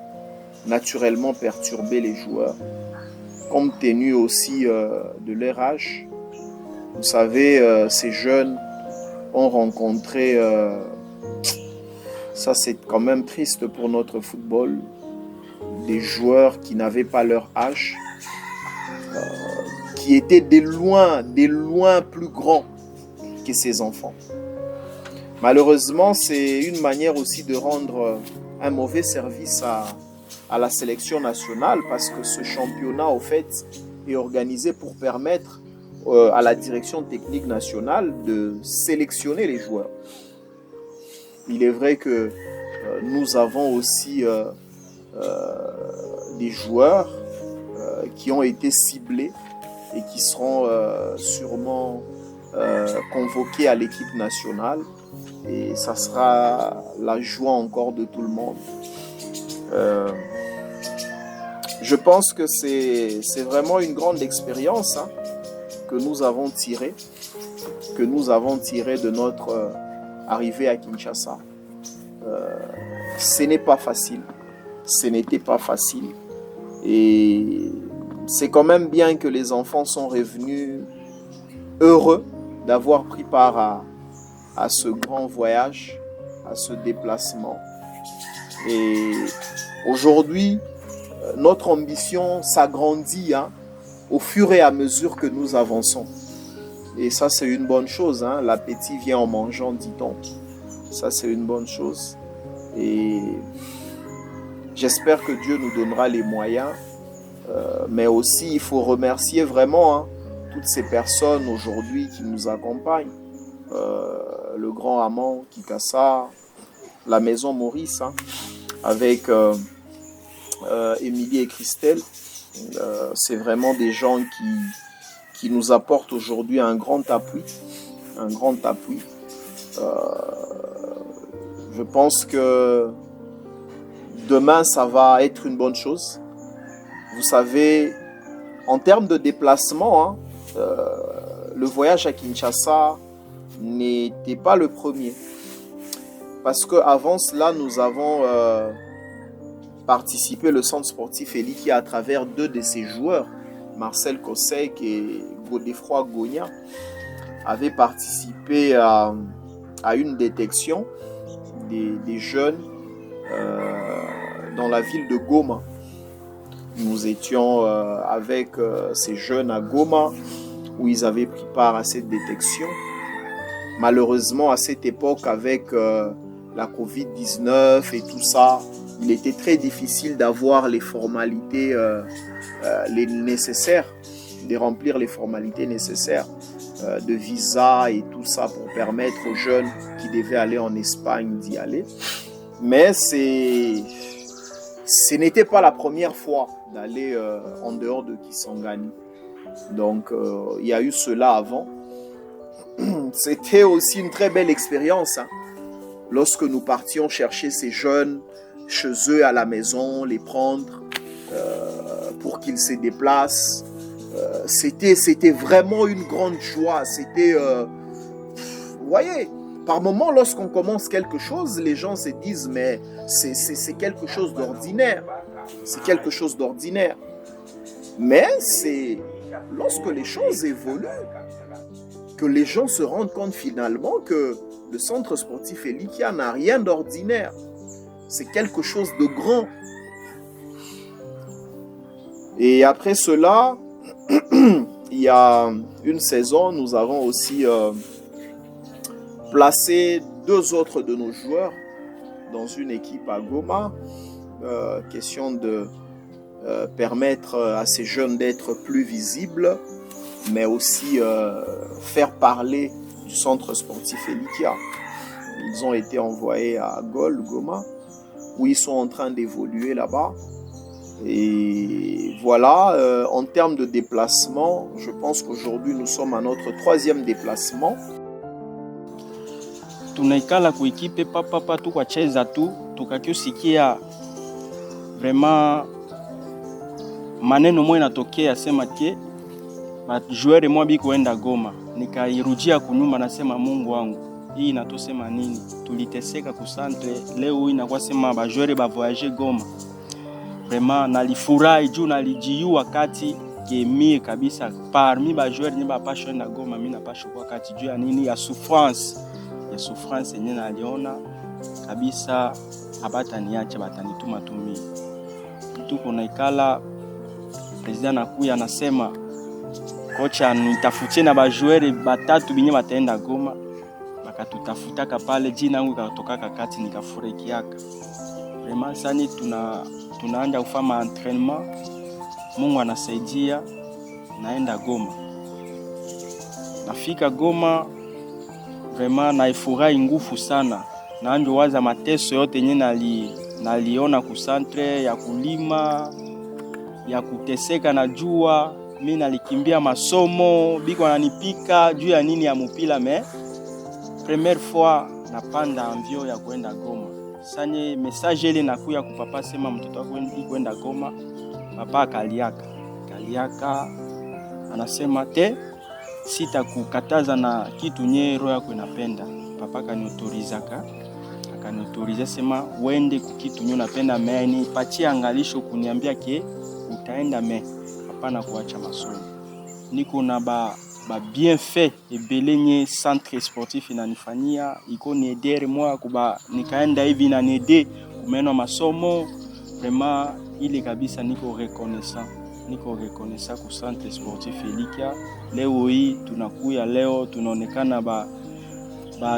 les joueurs, compte tenu aussi de leur âge. Vous savez, ces jeunes ont rencontré, ça c'est quand même triste pour notre football, des joueurs qui n'avaient pas leur âge, qui étaient des loin plus grands que ces enfants. Malheureusement, c'est une manière aussi de rendre un mauvais service à la sélection nationale, parce que ce championnat, au fait, est organisé pour permettre à la direction technique nationale de sélectionner les joueurs. Il est vrai que nous avons aussi des joueurs qui ont été ciblés et qui seront sûrement convoqués à l'équipe nationale, et ça sera la joie encore de tout le monde. Je pense que c'est vraiment une grande expérience que nous avons tirée de notre arrivée à Kinshasa. Ce n'est pas facile, ce n'était pas facile, et c'est quand même bien que les enfants sont revenus heureux d'avoir pris part à ce grand voyage, à ce déplacement. Et aujourd'hui, notre ambition s'agrandit au fur et à mesure que nous avançons. Et ça, c'est une bonne chose. L'appétit vient en mangeant, dit-on. Ça, c'est une bonne chose. Et j'espère que Dieu nous donnera les moyens. Mais aussi, il faut remercier vraiment toutes ces personnes aujourd'hui qui nous accompagnent. Le Grand Amant, Kikassa, la Maison Maurice, avec Émilie et Christelle. C'est vraiment des gens qui nous apportent aujourd'hui un grand appui. Je pense que demain, ça va être une bonne chose. Vous savez, en termes de déplacement, le voyage à Kinshasa n'était pas le premier. Parce qu'avant cela, nous avons participé le centre sportif Eliki à travers deux de ses joueurs, Marcel Kosek et Godefroy Gogna, avaient participé à une détection des jeunes dans la ville de Goma. Nous étions avec ces jeunes à Goma, où ils avaient pris part à cette détection. Malheureusement, à cette époque, avec la Covid-19 et tout ça, il était très difficile d'avoir les formalités nécessaires, de remplir les formalités nécessaires de visa et tout ça pour permettre aux jeunes qui devaient aller en Espagne d'y aller. Mais c'est ce n'était pas la première fois d'aller en dehors de Kisangani. Donc, il y a eu cela avant. C'était aussi une très belle expérience. Hein. Lorsque nous partions chercher ces jeunes chez eux à la maison, les prendre pour qu'ils se déplacent. C'était vraiment une grande joie. C'était, vous voyez, par moments, lorsqu'on commence quelque chose, les gens se disent, mais c'est quelque chose d'ordinaire. C'est quelque chose d'ordinaire. Mais c'est lorsque les choses évoluent que les gens se rendent compte finalement que le centre sportif Elikia n'a rien d'ordinaire. C'est quelque chose de grand. Et après cela, il y a une saison, nous avons aussi placé 2 autres de nos joueurs dans une équipe à Goma. Question de permettre à ces jeunes d'être plus visibles, mais aussi faire parler du centre sportif Elikia. Ils ont été envoyés à Goma, où ils sont en train d'évoluer là-bas. Et voilà, en termes de déplacement, je pense qu'aujourd'hui nous sommes à notre 3e déplacement. Tunaikala kuekipe papa tukwacheza tu tukakiosikia vraiment maneno moja natokea sema ke majuere mwa bikuenda Goma, nikairudia kunyuma nasema Mungu wangu, hii inatosema nini? Tuliteseka kusantre, leo inakuwa sema bajuere ba voyager Goma. Vraiment nalifurahi juu nalijiyua wakati kemie kabisa parmi bajuere ni bapasho na Goma, mimi napasho kwa kati juu ya nini, ya souffrance yenye naliona kabisa, abata niacha batanituma tumi. Tuko naikala, president nakuya anasema kocha nitafutie na bajuere batatu binye bataenda Goma, bakatutafutaka pale, jina yangu ikatokaka kati, nikafurahikiaka. Vraiment sani tunaanza kufanya entraînement, Mungu anasaidia, naenda Goma. Nafika Goma, vraiment naifurahi nguvu sana. Naanza waza mateso yote yenye naliona ku centre ya kulima, ya kuteseka na jua, mimi nalikimbia masomo, biko ananipika juu ya nini ya mpira. Me première fois napanda avion ya kwenda Goma. Sanye message ile nakuya ku papa sema mtoto wako kwenda Goma. Papa kaliaka anasema te sitakukataza na kitu nye roho yako inapenda. Papa akaniautoriza sema wende ku kitu nye unapenda, me ni patia angalisho kuniambia ke utaenda, me hapana kuacha masomo. Niko na ba bienfait ebele nye centre sportif inanifanyia, iko ni aider moi kuba nikaenda hivi na niede kumeno masomo. Vraiment ile kabisa niko reconnaissant ku centre sportif Elikia. Leo hii tunakuya, leo tunaonekana ba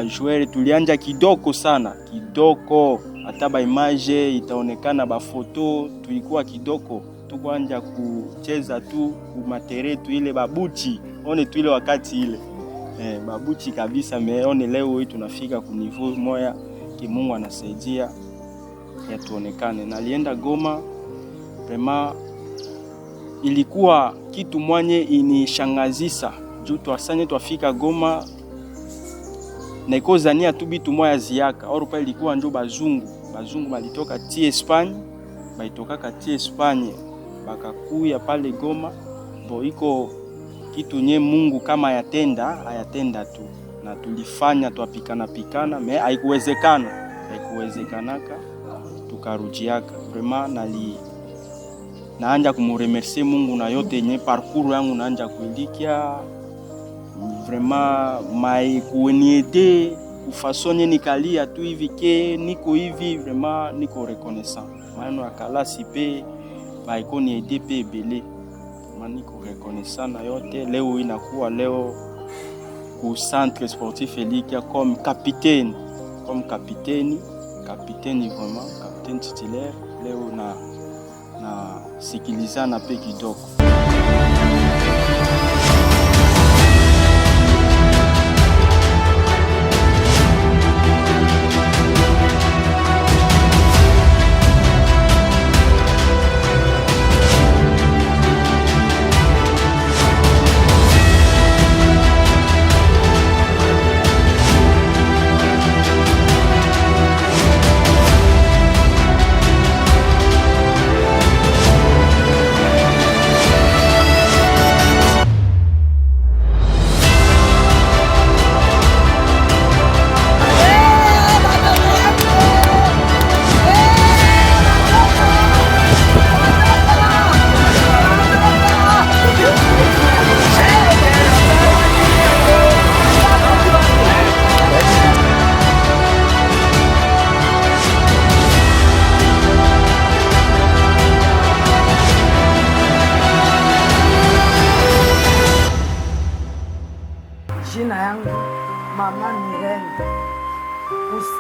joueur tulianja kidoko sana, hata ba image itaonekana, ba photo tulikuwa kidoko, tukuanja kucheza tu kumatere tu ile babuchi one tu ile wakati ile babuchi kabisa. Meone leo hii tunafika ku niveau moya ki Mungu anasaidia ya tuonekane. Nalienda Goma, vraiment ilikuwa kitu mwanye inishangazisa juu twasanye twafika Goma na ikozania tu bitu moya ziaka Europa. Ilikuwa njo bazungu balitoka ti Espagne, baitoka ti Espagne bakakuya pale Goma. Bo iko kitu nye Mungu kama ayatenda tu, na tulifanya twapikana me haikuwezekanaka tukarujiaka. Vraiment naanja kumuremercier Mungu na yote yenye parcours yangu naanja kuilikia. Vraiment kueniede kufasonye nikalia tu hivi ke niko hivi, vraiment niko reconnaissant. Maana akalasi pe baikoni ede pe ebele, niko reconnaissant na yote. Leo inakuwa leo ku centre sportif Elikia comme capitaine vraiment capitaine titulaire. Leo na sikilizana pe kidogo.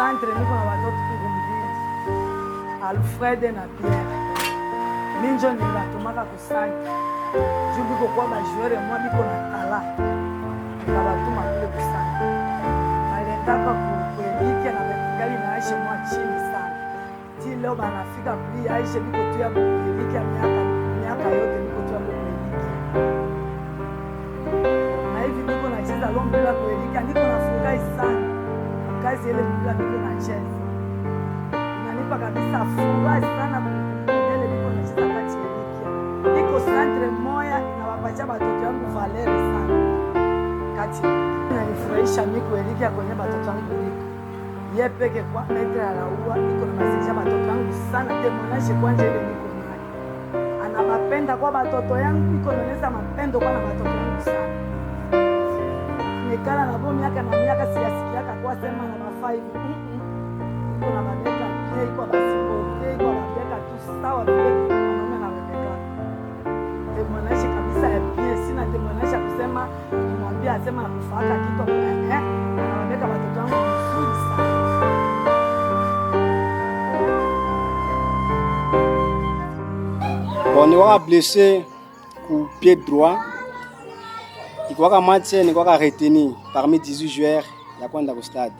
centre niko na watoto tukumbili Alfred na Pierre minjo nilibatumaka ku centre juu biko kwa bajoueur mwa biko na tala nikabatuma kule ku centre balendaka kuelike na betingali na Aisha mwa chini sana ti leo banafika kuli Aisha biko tu ya kuelike miaka yote biko tu ya kuelike na hivi biko na cheza lombi la kuelike niko nafurahi sana kazi ile bila biko na cheza inanipa kabisa furaha sana ile biko na cheza kati elike niko centre moya na wapacha batoto yangu valere sana kati inanifurahisha miko elike kwenye batoto yangu liko ye peke kwa metre ala uwa niko na masisha batoto yangu sana demonage kwanje ile niko nayo anabapenda kwa batoto yangu niko naonyesha mapendo kwa na batoto yangu sana nikala na bomi miaka na miaka siyasikiaka kwa sema na mafai hivi niko na babeka pia iko basi bote iko babeka tu sawa vile mama na babeka demonage kabisa ya pia sina demonage kusema nimwambia asema nakufaka kitu na babeka batoto yangu vizuri sana. Bon, niwaka blessé ku pied droit. Ikwaka match nikwaka retenu parmi 18 joueurs ya kwenda ku stade.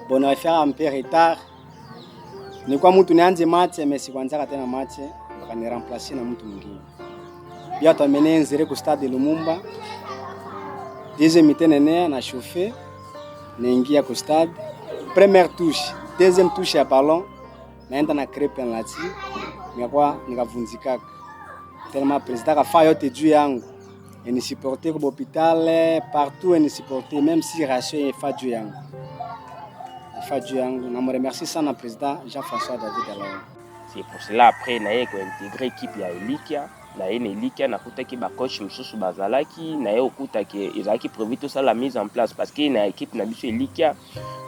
Bon, na faire un peu retard. Nikwa mtu nianze match mais sikwanza tena match wakani remplacer na mtu mwingine. Bia tuamene nzere ku stade Lumumba. Deuxième mi-temps nene na chauffer. Naingia ku stade. Première touche, deuxième touche ya ballon. Naenda na créer penalty. Nikavunjikaka tellement président kafa yote juu yangu enisupporter kwa hospital partout enisupporter même si ration ifa juu yangu na me remercie sana président Jean-François David Alain. C'est pour cela après naye ko intégrer équipe ya Elikia na Elikia na kutaki ba coach msusu bazalaki na ye okutaki ezalaki prévu tout ça la mise en place parce que na équipe na biso Elikia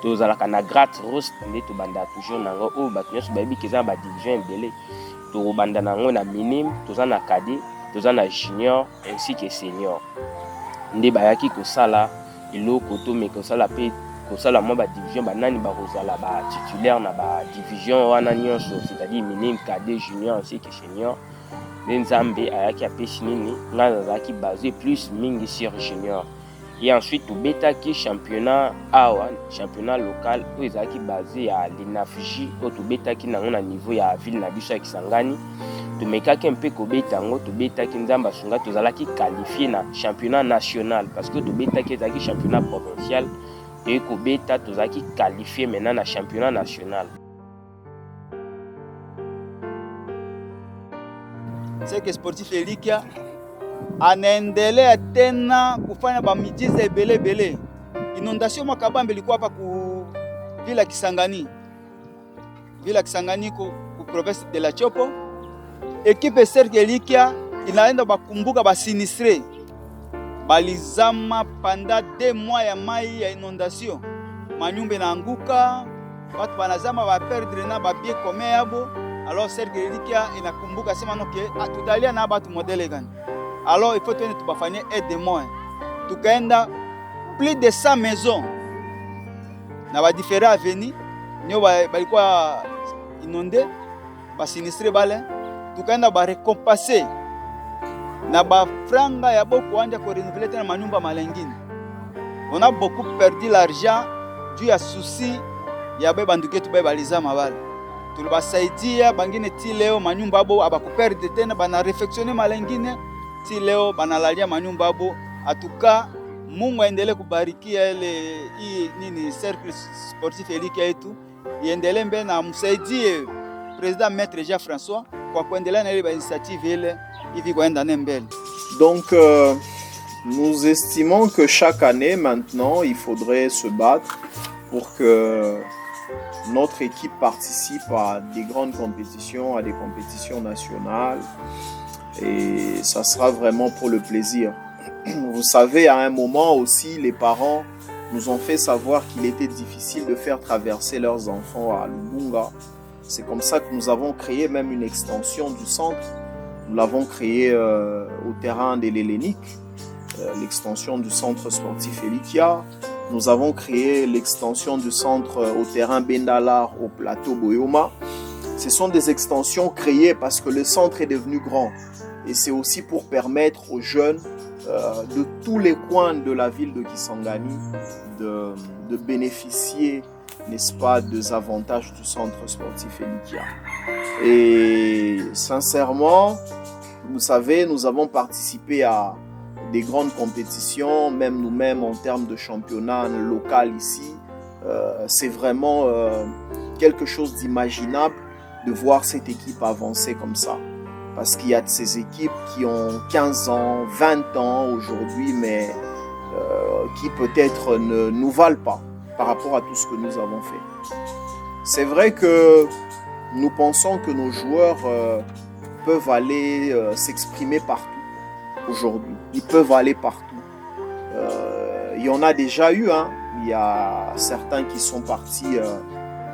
tozalaka na gratte rose nde to banda toujours nango o bato nyonso bayebi keza ba division ebele to banda nango na minime toza na cadet toza na junior ainsi que senior nde bayaki kosala eloko to me kosala pe kosala mo ba division banani bakozala ba titulaire na ba division wana nyonso c'est-à-dire minime cadet junior ainsi que senior nzambe ayaki apesi nini nga nazalaki basé plus mingi sur junior et ensuite tobetaki championnat awa championnat local oyo ezalaki basé ya l'INAFJ oyo tobetaki nango na niveau ya ville na biso ya Kisangani tomekaki mpe kobeta yango tobetaki nzambe asunga tozalaki qualifié na championnat national parce que tobetaki ezalaki championnat provincial et kobeta tozalaki qualifié maintenant na championnat national. Seke sportif Elikia anaendelea tena kufanya bamijiza ebele. Inondation makabambe ilikuwa hapa ku Villa Kisangani. Villa Kisangani ku province de la Chopo. Equipe Serge Elikia inaenda bakumbuka basinistre. Balizama panda 2 mois ya mai ya inondation. Manyumba inaanguka, watu banazama ba perdre na ba bien commun yabo. Alors Serge Elikia inakumbuka sema noke tutalia na batu modele gani. Alors il faut tenir tubafanye aide-moi. Tukaenda plus de 100 maisons na ba différents avenis nyo balikuwa inondé ba sinistre bale tukaenda ba récompenser na ba franga ya boko anja ko renouveler tena manyumba malengine. On a beaucoup perdu l'argent dû à souci ya beba nduketu beba lizama bale. Tulibasaidia bangine ti leo manyumba abo abakuperde tena bana refectionner malengine ti leo banalalia manyumba abo. Atuka Mungu aendelee kubarikia ile hii nini cercle sportif Elikia yetu iendelee mbele na msaidie président maître Jean-François kwa kuendelea na ile initiative ile hivi kwenda mbele. Donc nous estimons que chaque année maintenant il faudrait se battre pour que notre équipe participe à des grandes compétitions, à des compétitions nationales, et ça sera vraiment pour le plaisir. Vous savez, à un moment aussi, les parents nous ont fait savoir qu'il était difficile de faire traverser leurs enfants à Lubunga. C'est comme ça que nous avons créé même une extension du centre. Nous l'avons créé au terrain de l'Hélénique, l'extension du centre sportif Elikia. nous avons créé l'extension du centre au terrain Bendalar au plateau Boyoma. Ce sont des extensions créées parce que le centre est devenu grand. Et c'est aussi pour permettre aux jeunes de tous les coins de la ville de Kisangani de bénéficier, n'est-ce pas, des avantages du centre sportif Elikia. Et sincèrement, vous savez, nous avons participé à des grandes compétitions, même nous-mêmes en termes de championnat local ici. C'est vraiment quelque chose d'imaginable de voir cette équipe avancer comme ça. Parce qu'il y a de ces équipes qui ont 15 ans, 20 ans aujourd'hui, mais qui peut-être ne nous valent pas par rapport à tout ce que nous avons fait. C'est vrai que nous pensons que nos joueurs peuvent aller s'exprimer partout aujourd'hui. Ils peuvent aller partout. Il y en a déjà eu. Il y a certains qui sont partis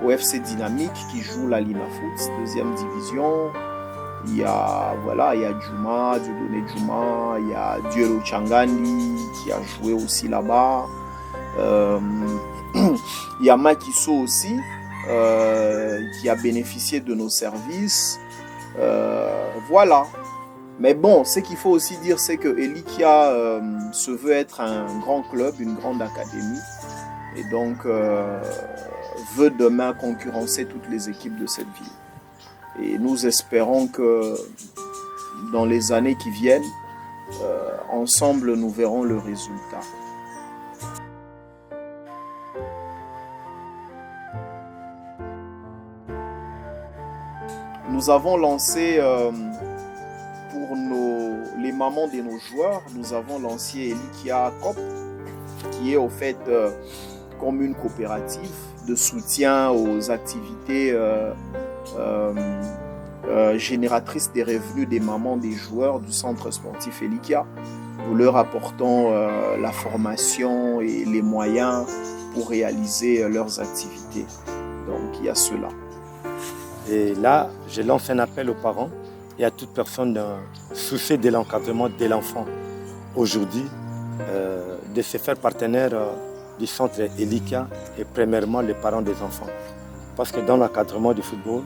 au FC Dynamique, qui jouent la Lina Foot, deuxième division. Il y a Djouma, Dieudonné Djouma, il y a Dielo Changani qui a joué aussi là-bas. Il y a Makiso aussi qui a bénéficié de nos services. Voilà. Mais bon, ce qu'il faut aussi dire, c'est que Elikia se veut être un grand club, une grande académie. Et donc veut demain concurrencer toutes les équipes de cette ville. Et nous espérons que dans les années qui viennent, ensemble, nous verrons le résultat. Nous avons lancé, pour les mamans de nos joueurs, nous avons lancé Elikia COP, qui est au fait comme une coopérative de soutien aux activités génératrices des revenus des mamans des joueurs du centre sportif Elikia. Nous leur apportons la formation et les moyens pour réaliser leurs activités. Donc il y a cela. Et là, je lance un appel aux parents et à toute personne souciée de l'encadrement de l'enfant aujourd'hui, de se faire partenaire du centre Elikia et premièrement les parents des enfants. Parce que dans l'encadrement du football,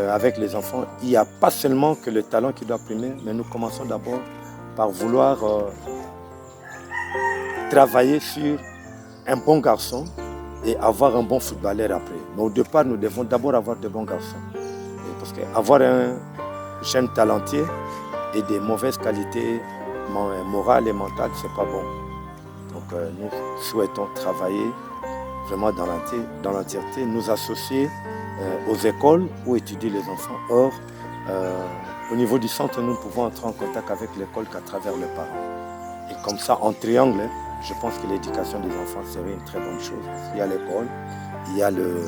avec les enfants, il n'y a pas seulement que le talent qui doit primer, mais nous commençons d'abord par vouloir travailler sur un bon garçon et avoir un bon footballeur après. Mais au départ, nous devons d'abord avoir de bons garçons. Parce qu'avoir un jeune talentueux et des mauvaises qualités morales et mentales, c'est pas bon. Donc nous souhaitons travailler vraiment dans l'entièreté, nous associer aux écoles où étudient les enfants. Or, au niveau du centre, nous ne pouvons entrer en contact avec l'école qu'à travers les parents. Et comme ça, en triangle, je pense que l'éducation des enfants serait une très bonne chose. Il y a l'école, il y a le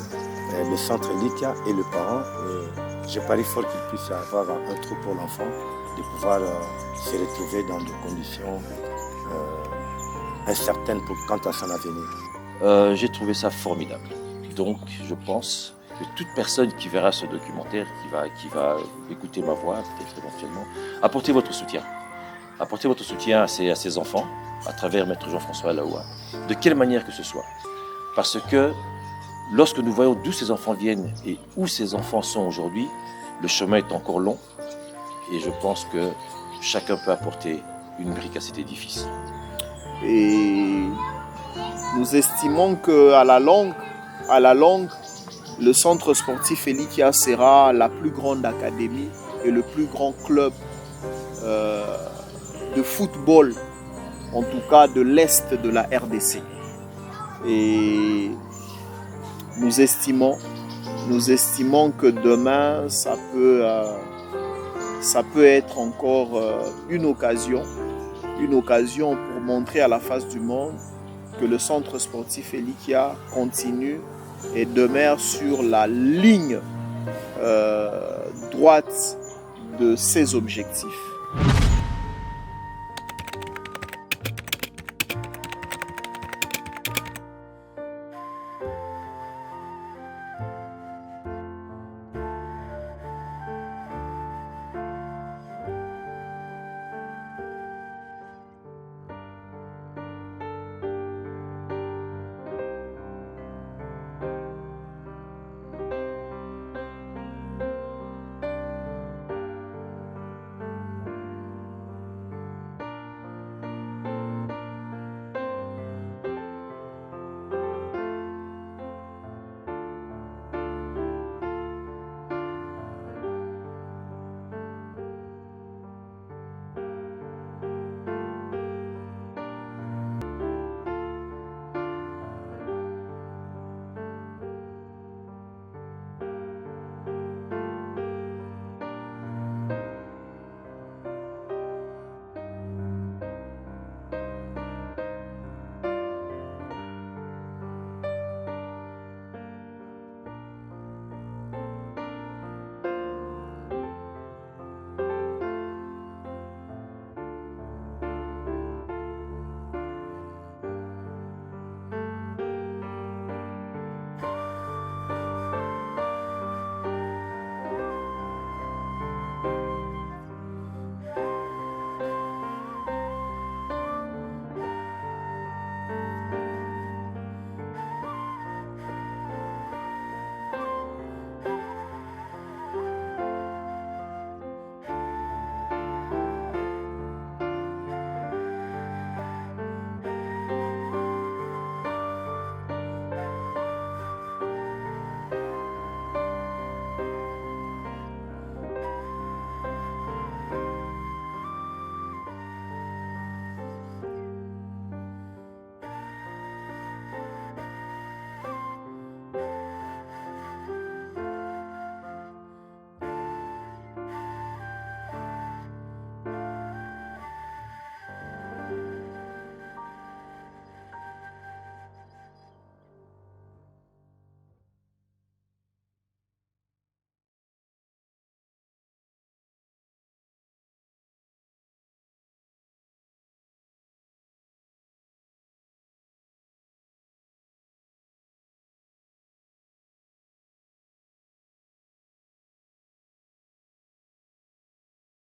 centre Elikia et le parent. Et je parie fort qu'il puisse y avoir un trou pour l'enfant, de pouvoir se retrouver dans des conditions incertaines quant à son avenir. J'ai trouvé ça formidable. Donc, je pense que toute personne qui verra ce documentaire, qui va écouter ma voix, peut-être éventuellement, apportez votre soutien. Apportez votre soutien à ces enfants, à travers Maître Jean-François Alaoua, de quelle manière que ce soit. Parce que lorsque nous voyons d'où ces enfants viennent et où ces enfants sont aujourd'hui, le chemin est encore long et je pense que chacun peut apporter une brique à cet édifice. Et nous estimons qu'à la longue, le centre sportif Elikia sera la plus grande académie et le plus grand club de football, en tout cas de l'Est de la RDC. Et nous estimons que demain, ça peut être encore une occasion pour montrer à la face du monde que le centre sportif Elikia continue et demeure sur la ligne droite de ses objectifs.